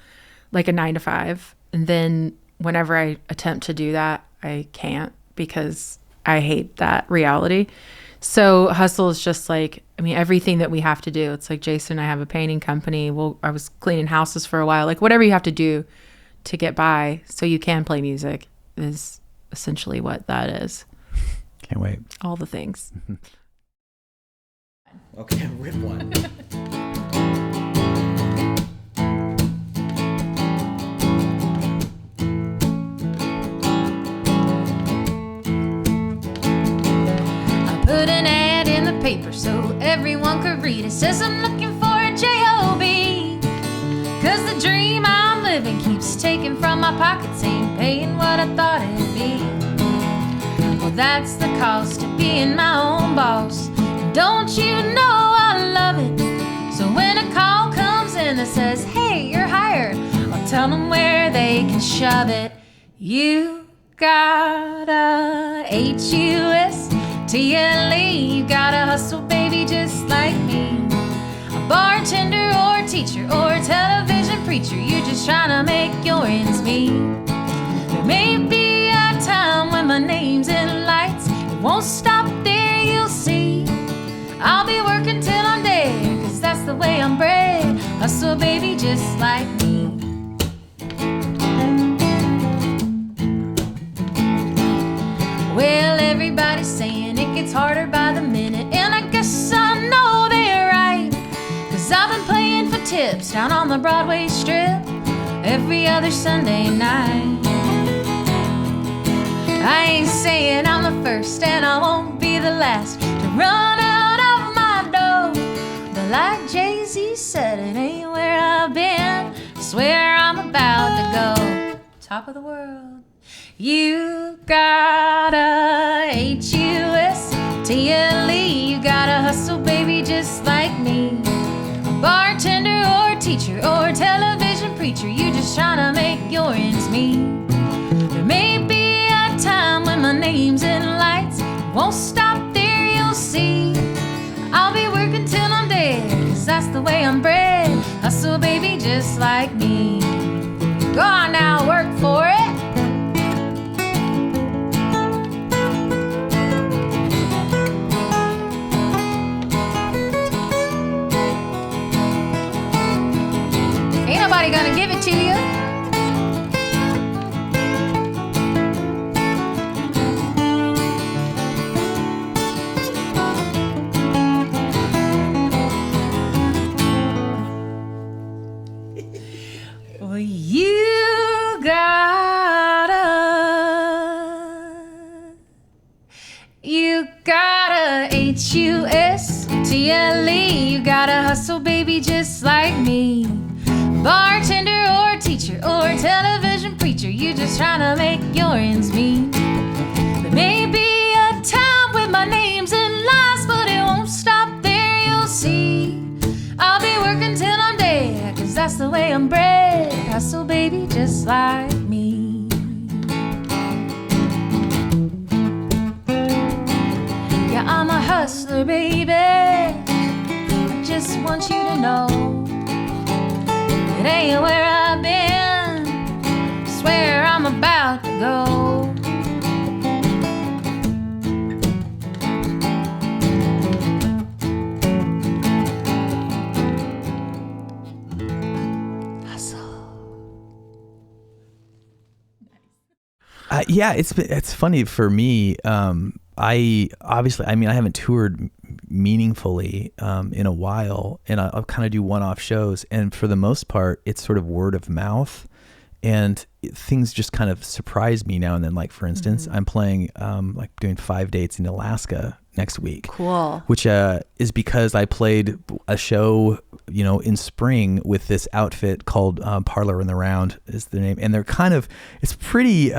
like a 9-to-5. And then whenever I attempt to do that, I can't, because I hate that reality. So Hustle is just like, everything that we have to do. It's like Jason and I have a painting company. I was cleaning houses for a while. Like whatever you have to do to get by so you can play music is essentially what that is. Can't wait. All the things. Okay, rip one. I put an ad in the paper so everyone could read it. Says I'm looking for a J.O.B. 'cause the dream I'm living keeps taking from my pockets, ain't paying what I thought it'd be. Well, that's the cost of being my own boss. Don't you know I love it? So when a call comes in that says, hey, you're hired, I'll tell them where they can shove it. You got a H-U-S-T-L-E, you gotta hustle, baby, just like me. A bartender or teacher or a television preacher, you're just trying to make your ends meet. There may be a time when my name's in lights, it won't stop there, you'll see. I'll be working till I'm dead, 'cause that's the way I'm bred. Hustle, baby, just like me. Well, everybody's saying it gets harder by the minute, and I guess I know they're right, 'cause I've been playing for tips down on the Broadway strip every other Sunday night. I ain't saying I'm the first and I won't be the last to run out of my dough, but like Jay-Z said, it ain't where I've been, it's where I'm about to go. Top of the world. You got a H-U-S-T-L-E, you gotta hustle, baby, just like me. A bartender or teacher or television preacher, you just trying to make your ends meet. There may be a time when my name's in lights, it won't stop there, you'll see. I'll be working till I'm dead, 'cause that's the way I'm bred. Hustle, baby, just like me. Go on now, work for it. Ain't nobody gonna give it to you. Well, you gotta H-U-S-T-L-E, you gotta hustle, baby, just like me. Bartender or teacher or television preacher, you just trying to make your ends meet. There may be a time when my name's in lights, but it won't stop there, you'll see. I'll be working till I'm dead, 'cause that's the way I'm bred. Hustle, baby, just like me. Yeah, I'm a hustler, baby. I just want you to know it ain't where I've been, it's where I'm about to go. Yeah, it's funny for me. I haven't toured meaningfully in a while, and I'll kind of do one-off shows, and for the most part it's sort of word of mouth, and things just kind of surprise me now and then. Like, for instance, I'm playing like doing 5 dates in Alaska next week. Cool. Which is because I played a show, in spring with this outfit called Parlor in the Round is the name, and they're kind of, it's pretty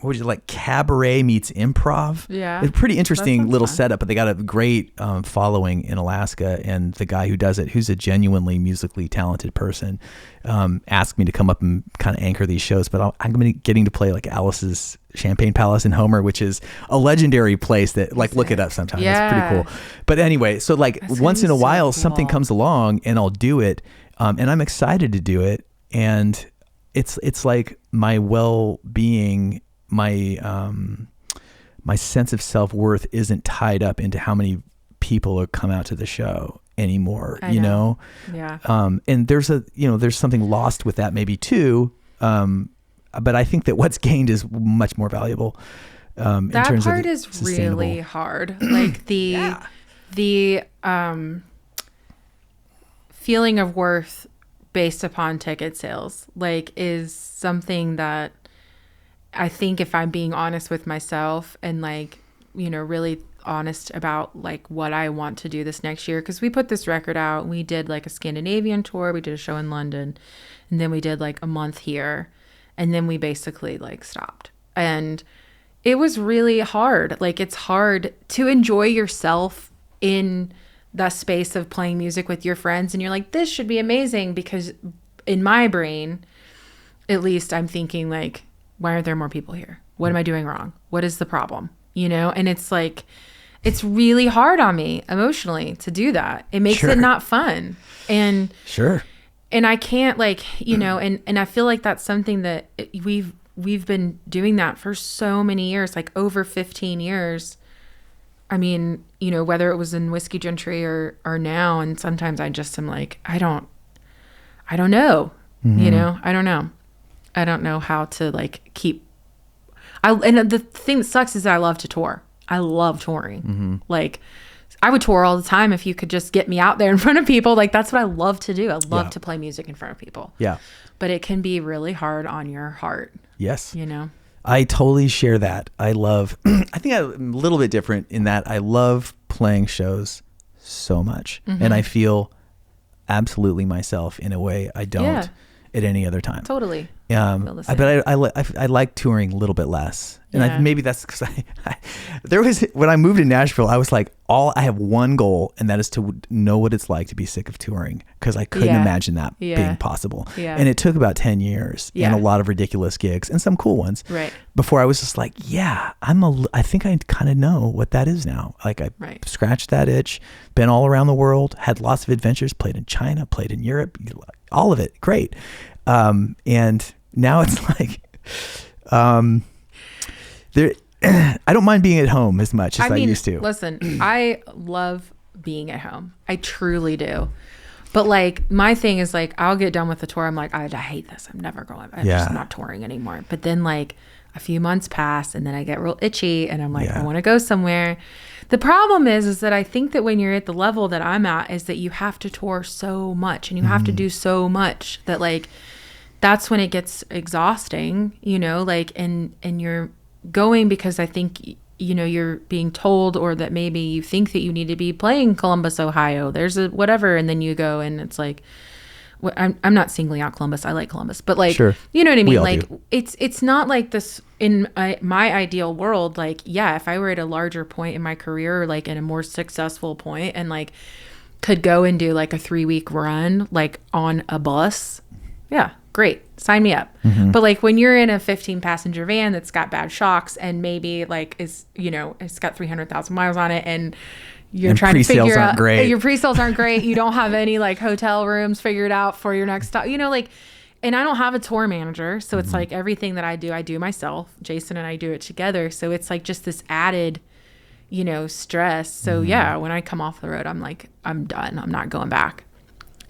what would you like, cabaret meets improv. Yeah. It's a pretty interesting little fun setup, but they got a great following in Alaska. And the guy who does it, who's a genuinely musically talented person, asked me to come up and kind of anchor these shows. But I'm going to be getting to play like Alice's Champagne Palace in Homer, which is a legendary place that, like, look it up sometime. Yeah. It's pretty cool. But anyway, so like once in a while something comes along and I'll do it. And I'm excited to do it. And it's like my well-being, my sense of self-worth isn't tied up into how many people come out to the show anymore, you know? Yeah. And there's something lost with that maybe too. But I think that what's gained is much more valuable. In that terms part of is really hard. Like the feeling of worth based upon ticket sales, like, is something that I think, if I'm being honest with myself and really honest about like what I want to do this next year, because we put this record out, we did like a Scandinavian tour, we did a show in London, and then we did like a month here, and then we basically like stopped. And it was really hard. Like, it's hard to enjoy yourself in the space of playing music with your friends. And you're like, this should be amazing, because in my brain, at least, I'm thinking like, why aren't there more people here? What am I doing wrong? What is the problem? You know? And it's like, it's really hard on me emotionally to do that. It makes it not fun. And and I can't, like, you know, and I feel like that's something that we've been doing that for so many years, like over 15 years. I mean, you know, whether it was in Whiskey Gentry or now, and sometimes I just am like, I don't know, you know, I don't know how to like keep, and the thing that sucks is that I love to tour. I love touring. Like, I would tour all the time if you could just get me out there in front of people. Like, that's what I love to do. I love to play music in front of people. Yeah. But it can be really hard on your heart. Yes. You know? I totally share that. I love, I think I'm a little bit different in that I love playing shows so much. And I feel absolutely myself in a way I don't at any other time. Totally. But I like touring a little bit less. And maybe that's because there was, when I moved to Nashville, I was like, I have one goal, and that is to know what it's like to be sick of touring, because I couldn't imagine that being possible. And it took about 10 years and a lot of ridiculous gigs and some cool ones before I was just like, I think I kind of know what that is now. Like, I scratched that itch, been all around the world, had lots of adventures, played in China, played in Europe, all of it. Great. And now it's like, I don't mind being at home as much as I used to. Listen, I love being at home. I truly do. But like, my thing is like, I'll get done with the tour. I'm like, I hate this. I'm never going. I'm just not touring anymore. But then like a few months pass, and then I get real itchy, and I'm like, I want to go somewhere. The problem is that I think that when you're at the level that I'm at, is that you have to tour so much, and you have to do so much that like, that's when it gets exhausting, you know, like, and you're going because I think, you know, you're being told, or that maybe you think that you need to be playing Columbus, Ohio. There's a whatever, and then you go, and it's like, I'm not singling out Columbus. I like Columbus, but like, you know what I mean? Like, it's not like this in my ideal world. Like, if I were at a larger point in my career, like in a more successful point, and like could go and do like a 3-week run, like on a bus. Yeah. Great. Sign me up. But like, when you're in a 15-passenger van that's got bad shocks, and maybe like is, you know, it's got 300,000 miles on it, and you're trying to figure out your pre-sales aren't great. You don't have any like hotel rooms figured out for your next stop, you know, like, and I don't have a tour manager. So it's like, everything that I do myself. Jason and I do it together. So it's like just this added, you know, stress. So when I come off the road, I'm like, I'm done. I'm not going back.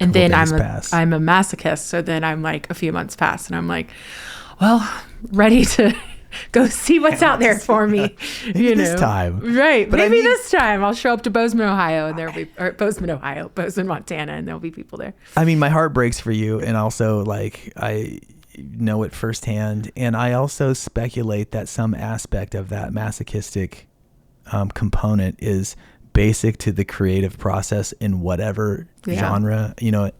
And then I'm a masochist. So then I'm like, a few months pass, and I'm like, well, ready to go see what's out there for me. You know, this time. Right. But maybe this time I'll show up to Bozeman, Ohio, and there'll be, or Bozeman, Montana, and there'll be people there. I mean, my heart breaks for you. And also, like, I know it firsthand. And I also speculate that some aspect of that masochistic component is basic to the creative process in whatever genre. You know,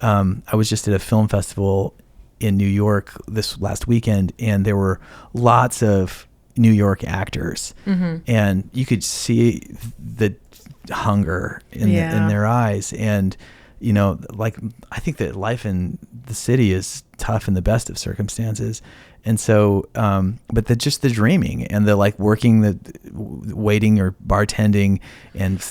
I was just at a film festival in New York this last weekend, and there were lots of New York actors, and you could see the hunger in their eyes. And, you know, like, I think that life in the city is tough in the best of circumstances. And so, but just the dreaming and the like working, waiting or bartending and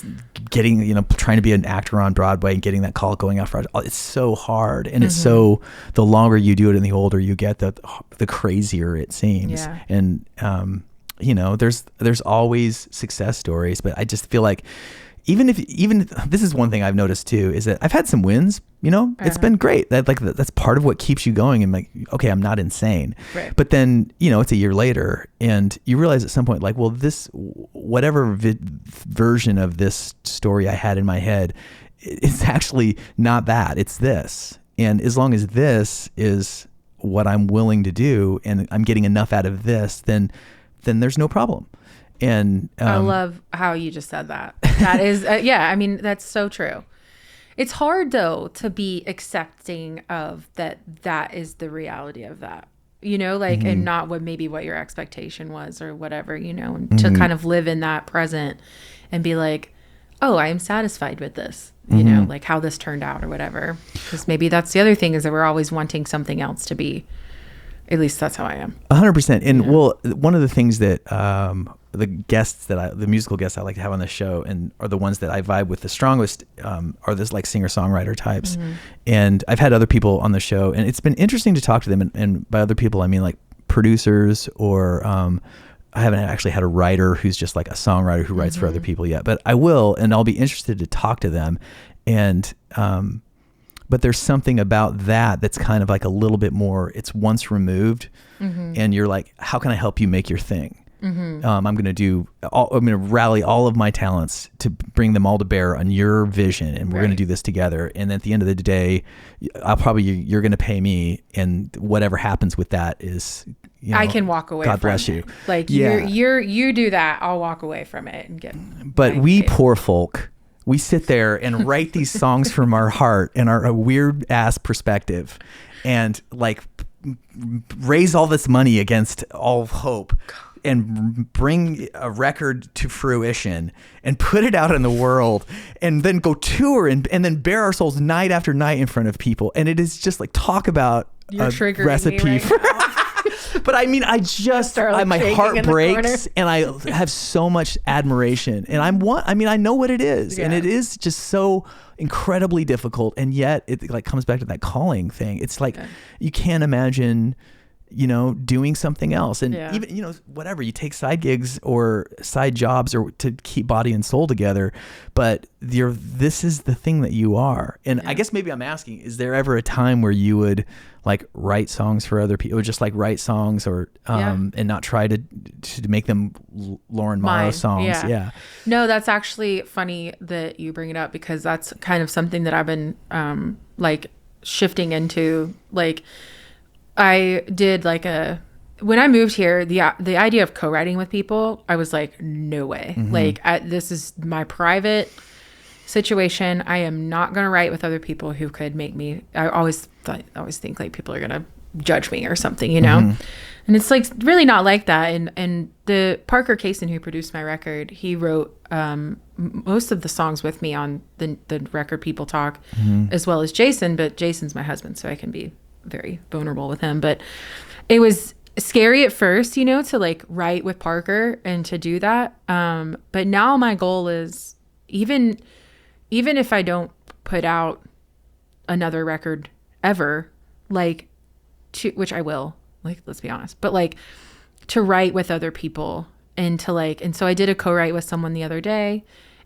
getting, you know, trying to be an actor on Broadway and getting that call going out for, it's so hard. And it's so, the longer you do it and the older you get, the crazier it seems. Yeah. And, you know, there's always success stories, but I just feel like, even this is one thing I've noticed too, is that I've had some wins, you know, it's been great. That's part of what keeps you going. And like, okay, I'm not insane. Right. But then, you know, it's a year later and you realize at some point, like, well, this, whatever version of this story I had in my head, it's actually not that, it's this. And as long as this is what I'm willing to do and I'm getting enough out of this, then there's no problem. And I love how you just said that. That is, I mean, that's so true. It's hard though to be accepting of that is the reality of that. you know, like, and not what your expectation was or whatever, you know, and to kind of live in that present and be like, oh, I am satisfied with this, you know, like how this turned out or whatever. Because maybe that's the other thing, is that we're always wanting something else to be. At least that's how I am. 100%. And well, one of the things that the musical guests I like to have on the show and are the ones that I vibe with the strongest are this like singer-songwriter types. And I've had other people on the show, and it's been interesting to talk to them. And by other people, I mean like producers, or I haven't actually had a writer who's just like a songwriter who writes for other people yet, but I will, and I'll be interested to talk to them. And but there's something about that that's kind of like a little bit more, it's once removed, and you're like, how can I help you make your thing? I'm going to rally all of my talents to bring them all to bear on your vision, and we're going to do this together. And at the end of the day, you're going to pay me, and whatever happens with that is, you know, I can walk away. God bless you. Like you do that, I'll walk away from it and get. But we poor folk, we sit there and write these songs from our heart and our weird ass perspective, and like raise all this money against all hope, and bring a record to fruition and put it out in the world, and then go tour and then bare our souls night after night in front of people. And it is just like, talk about You're a recipe for but I mean, I just, my heart breaks, and I have so much admiration, and I know what it is, and it is just so incredibly difficult. And yet it like comes back to that calling thing. It's like, you can't imagine, you know, doing something else. And even, you know, whatever, you take side gigs or side jobs or to keep body and soul together, but this is the thing that you are. And I guess maybe I'm asking, is there ever a time where you would like write songs for other people, or just like write songs, or and not try to make them Lauren Morrow songs? No, that's actually funny that you bring it up, because that's kind of something that I've been like shifting into. Like, I did when I moved here, the idea of co-writing with people, I was like, no way. Like, this is my private situation. I am not going to write with other people who could make me, I always think like people are going to judge me or something, you know? And it's like really not like that. And the Parker Kaysen, who produced my record, he wrote most of the songs with me on the record People Talk, as well as Jason, but Jason's my husband, so I can be very vulnerable with him. But it was scary at first, you know, to like write with Parker and to do that. But now my goal is, even if I don't put out another record ever, like which I will, like, let's be honest, but like to write with other people, and to like, and so I did a co-write with someone the other day,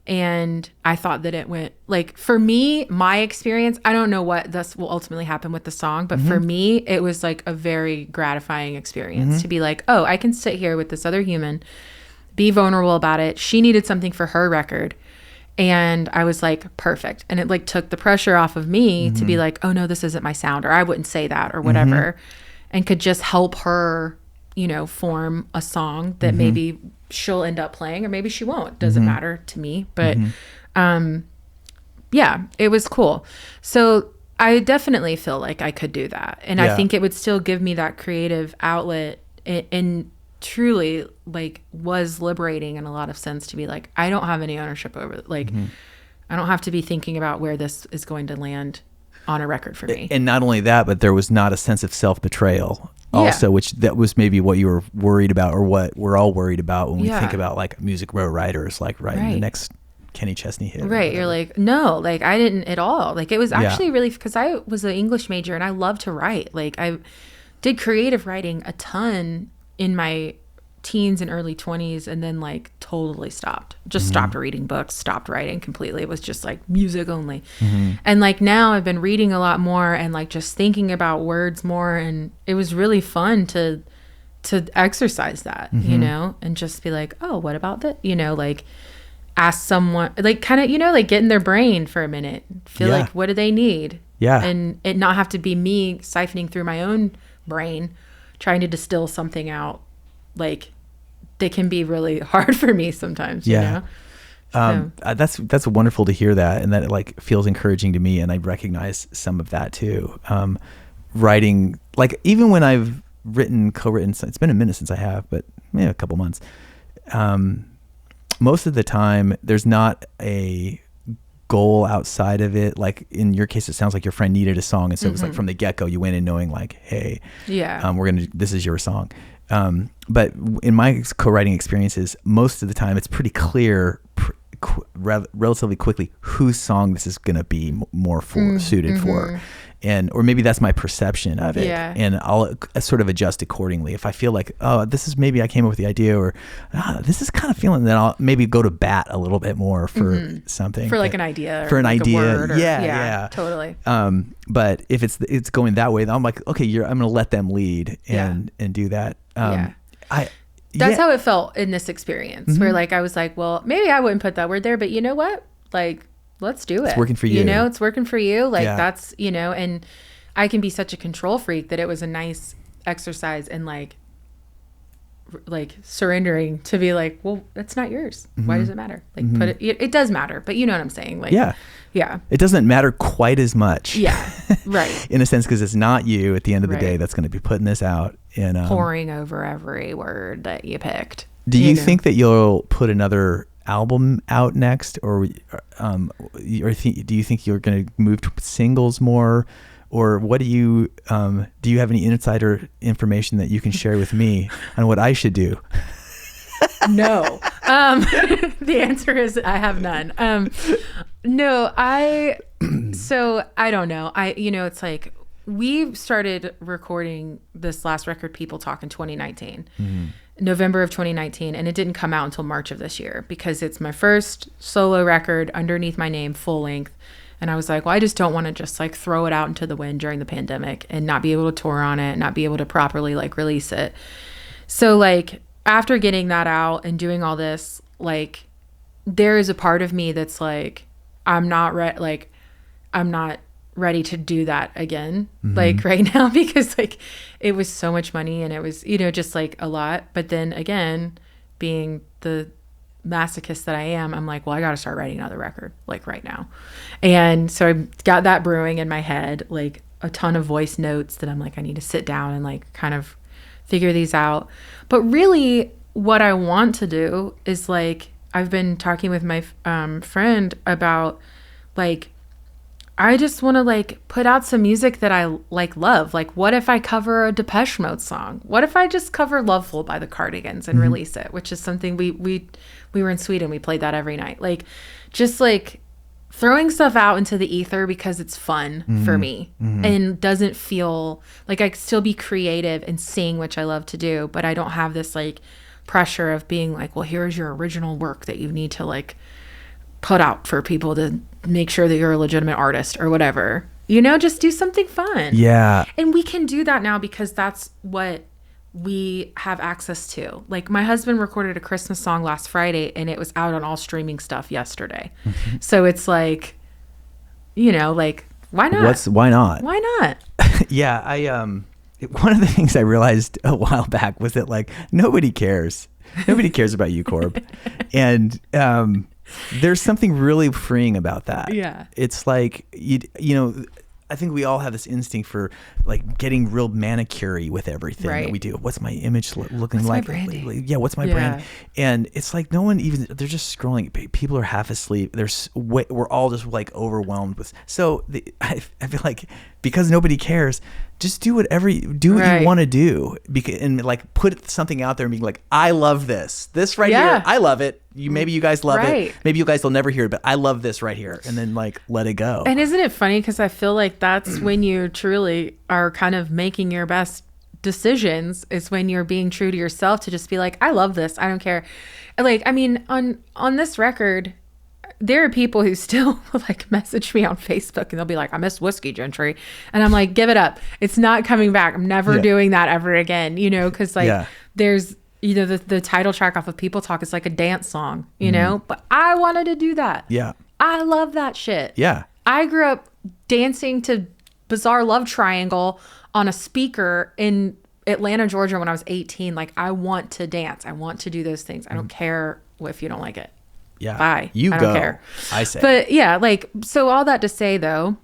and I thought that it went, like, for me, my experience, I don't know what this will ultimately happen with the song, but for me, it was like a very gratifying experience to be like, oh, I can sit here with this other human, be vulnerable about it. She needed something for her record, and I was like, perfect. And it like took the pressure off of me to be like, oh no, this isn't my sound, or I wouldn't say that, or whatever, and could just help her, you know, form a song that maybe she'll end up playing, or maybe she won't. Doesn't matter to me. But yeah, it was cool. So I definitely feel like I could do that. And I think it would still give me that creative outlet, and truly like was liberating in a lot of sense to be like, I don't have any ownership over it. Like I don't have to be thinking about where this is going to land on a record for me. And not only that, but there was not a sense of self-betrayal also, which that was maybe what you were worried about, or what we're all worried about when we think about like music row writers, like writing the next Kenny Chesney hit. Right. You're like, no, like I didn't at all. Like it was actually really, because I was an English major and I love to write. Like I did creative writing a ton in my teens and early 20s, and then like totally stopped reading books, stopped writing completely. It was just like music only. And like now I've been reading a lot more, and like just thinking about words more, and it was really fun to exercise that, you know, and just be like, oh, what about that, you know, like ask someone, like kind of, you know, like get in their brain for a minute, feel like what do they need, and it not have to be me siphoning through my own brain trying to distill something out. Like they can be really hard for me sometimes, you know? That's wonderful to hear that, and that it like feels encouraging to me, and I recognize some of that too. Writing, like even when I've co-written, it's been a minute since I have, but maybe a couple months. Most of the time there's not a goal outside of it. Like in your case, it sounds like your friend needed a song. And so it was like from the get-go, you went in knowing like, hey, this is your song. But in my co-writing experiences, most of the time it's pretty clear relatively quickly whose song this is going to be more suited for. And, or maybe that's my perception of it. Yeah. And I'll sort of adjust accordingly. If I feel like, oh, this is, maybe I came up with the idea, or this is kind of feeling, then I'll maybe go to bat a little bit more for something. For like an idea. For an like idea. A word or, yeah. Totally. But if it's going that way, then I'm like, okay, I'm going to let them lead and do that. That's how it felt in this experience where like, I was like, well, maybe I wouldn't put that word there, but you know what? Like, let's do it. It's working for you. You know, it's working for you. Like that's, you know, and I can be such a control freak that it was a nice exercise in like surrendering to be like, well, that's not yours. Why does it matter? Like put it does matter, but you know what I'm saying? Like, yeah. It doesn't matter quite as much. Yeah. Right. In a sense, because it's not you at the end of the day that's going to be putting this out and pouring over every word that you picked. Do you think that you'll put another album out next, or do you think you're going to move to singles more, or what do you have any insider information that you can share with me on what I should do? No. The answer is I have none. No, so I don't know. It's like we started recording this last record, People Talk, in 2019. November of 2019, and it didn't come out until March of this year because it's my first solo record underneath my name, full length. And I was like, well, I just don't want to just like throw it out into the wind during the pandemic and not be able to tour on it, not be able to properly like release it. So like after getting that out and doing all this, like there is a part of me that's like, I'm not ready to do that again, like right now, because like it was so much money and it was, just like a lot. But then again, being the masochist that I am, I'm like, well, I got to start writing another record like right now. And so I got that brewing in my head, like a ton of voice notes that I'm like, I need to sit down and like kind of figure these out. But really what I want to do is like, I've been talking with my friend about like, I just want to like put out some music that I like love. Like, what if I cover a Depeche Mode song? What if I just cover Loveful by the Cardigans and release it, which is something we were in Sweden. We played that every night. Like, just like throwing stuff out into the ether because it's fun for me and doesn't feel like I could still be creative and sing, which I love to do, but I don't have this like pressure of being like, well, here's your original work that you need to like put out for people to make sure that you're a legitimate artist or whatever, just do something fun. Yeah. And we can do that now because that's what we have access to. Like my husband recorded a Christmas song last Friday and it was out on all streaming stuff yesterday. So it's like, like why not? Why not? Why not? Yeah. One of the things I realized a while back was that like, nobody cares. Nobody cares about you, Korb. And, there's something really freeing about that. Yeah. It's like, I think we all have this instinct for like getting real manicure-y with everything that we do. What's my image looking like? Yeah. What's my brand? And it's like no one even, they're just scrolling. People are half asleep. We're all just like overwhelmed with. So I feel like because nobody cares, just do what you want to do, and like put something out there and be like, I love this right here. I love it. Maybe you guys love it. Maybe you guys will never hear it, but I love this right here. And then like, let it go. And isn't it funny? Because I feel like that's when you truly are kind of making your best decisions, is when you're being true to yourself, to just be like, I love this. I don't care. Like, I mean, on this record, there are people who still like message me on Facebook and they'll be like, I miss Whiskey Gentry. And I'm like, give it up. It's not coming back. I'm never doing that ever again, because like there's, the title track off of People Talk is like a dance song, but I wanted to do that. Yeah. I love that shit. Yeah. I grew up dancing to Bizarre Love Triangle on a speaker in Atlanta, Georgia when I was 18. Like, I want to dance. I want to do those things. I don't care if you don't like it. Yeah. Bye. I don't care. I say. But yeah, like, so all that to say though,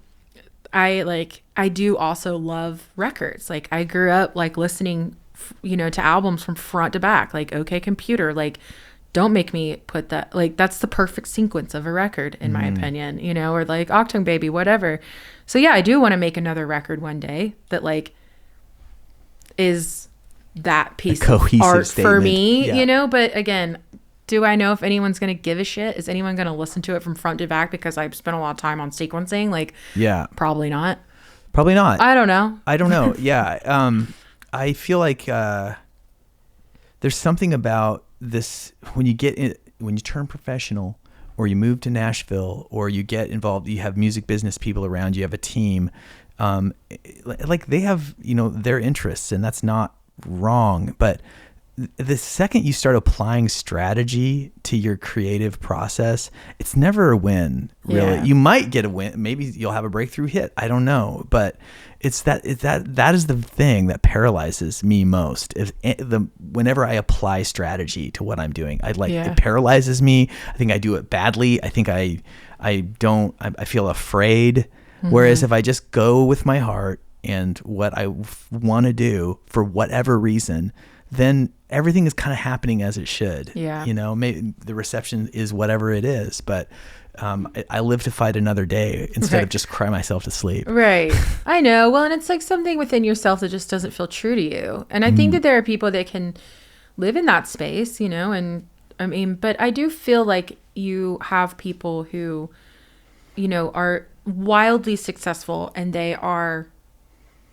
I do also love records. Like I grew up like listening, to albums from front to back, like OK Computer, like don't make me put that, like that's the perfect sequence of a record in my opinion, or like Octung Baby, whatever. So yeah, I do want to make another record one day that like is that piece of art for me, but again, do I know if anyone's going to give a shit? Is anyone going to listen to it from front to back because I've spent a lot of time on sequencing? Like, yeah, probably not. Probably not. I don't know. Yeah. I feel like there's something about this when you turn professional or you move to Nashville or you get involved, you have music business people around you, have a team, like they have, their interests, and that's not wrong. But the second you start applying strategy to your creative process, it's never a win, really. Yeah. You might get a win. Maybe you'll have a breakthrough hit. I don't know. But that is the thing that paralyzes me most. Whenever I apply strategy to what I'm doing, it paralyzes me. I think I do it badly. I think I feel afraid. Mm-hmm. Whereas if I just go with my heart and what I want to do for whatever reason, then everything is kind of happening as it should. Yeah. Maybe the reception is whatever it is, but I live to fight another day instead of just cry myself to sleep. Right. I know. Well, and it's like something within yourself that just doesn't feel true to you. And I think that there are people that can live in that space, and I mean, but I do feel like you have people who, are wildly successful and they are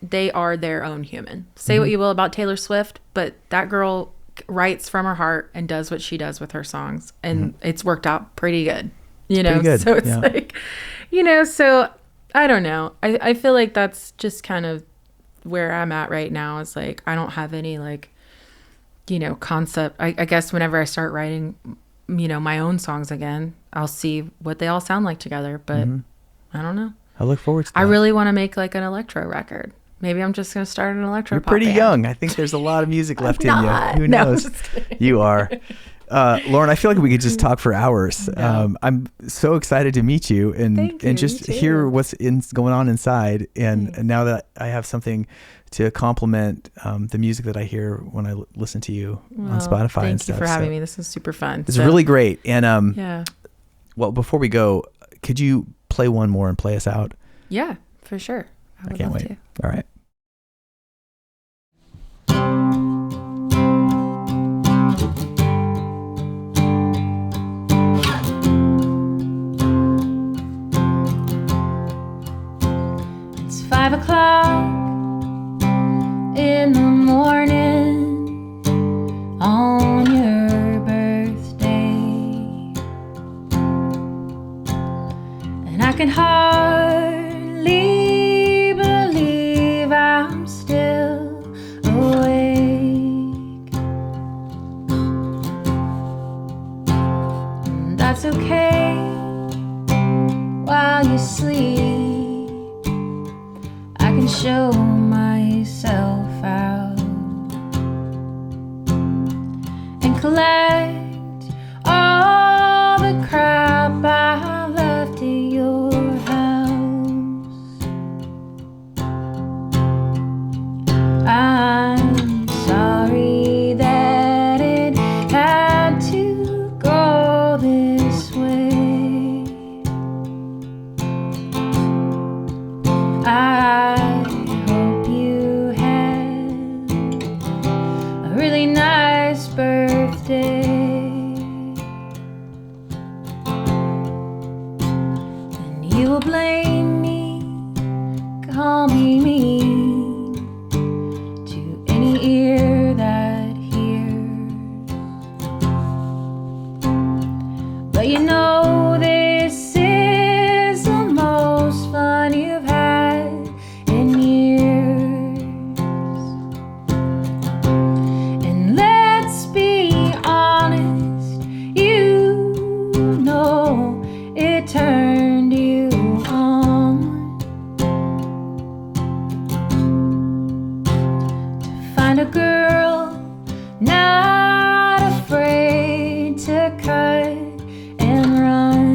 their own human. Say what you will about Taylor Swift, but that girl writes from her heart and does what she does with her songs, and it's worked out pretty good, Pretty good. So it's like, so I don't know. I feel like that's just kind of where I'm at right now. Is like I don't have any like, concept. I guess whenever I start writing, my own songs again, I'll see what they all sound like together. But I don't know. I look forward to that. I really want to make like an electro record. Maybe I'm just going to start an electro pop pretty band. Young. I think there's a lot of music left in you. Who knows? You are. Lauren, I feel like we could just talk for hours. No. I'm so excited to meet you and just hear what's going on inside. And now that I have something to complement the music that I hear when I listen to you on Spotify and stuff. Thank you for having me. This is super fun. It's really great. And well, before we go, could you play one more and play us out? Yeah, for sure. I can't wait. All right. It's 5 o'clock in the morning on your birthday, and I can hardly believe I'm still awake. And that's okay while you sleep. I can show myself out and collect all the crap I left at your house. I'm sorry that it had to go this way. I hope you had a really nice birthday, and you will blame me, call me mean to any ear that hears, but this is the most fun you've had in years. And let's be honest, it turned you on to find a girl not afraid to cut and run.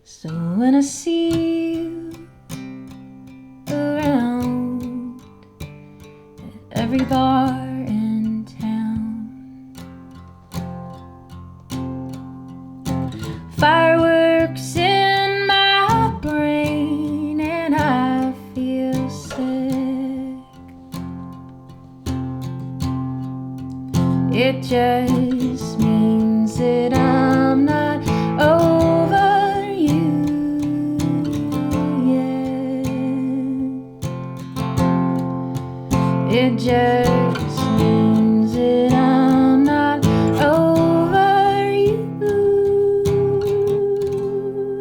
So when I see you around at every bar in town, fireworks in my brain and I feel sick. It just means that I'm not over you yet. It just means that I'm not over you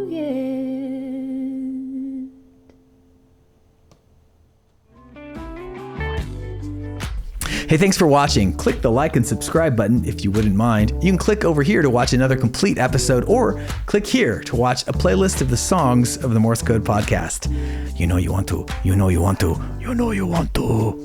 yet. Hey, thanks for watching. Click the like and subscribe button if you wouldn't mind. You can click over here to watch another complete episode, or click here to watch a playlist of the songs of the Morse Code Podcast. You know you want to. You know you want to. You know you want to.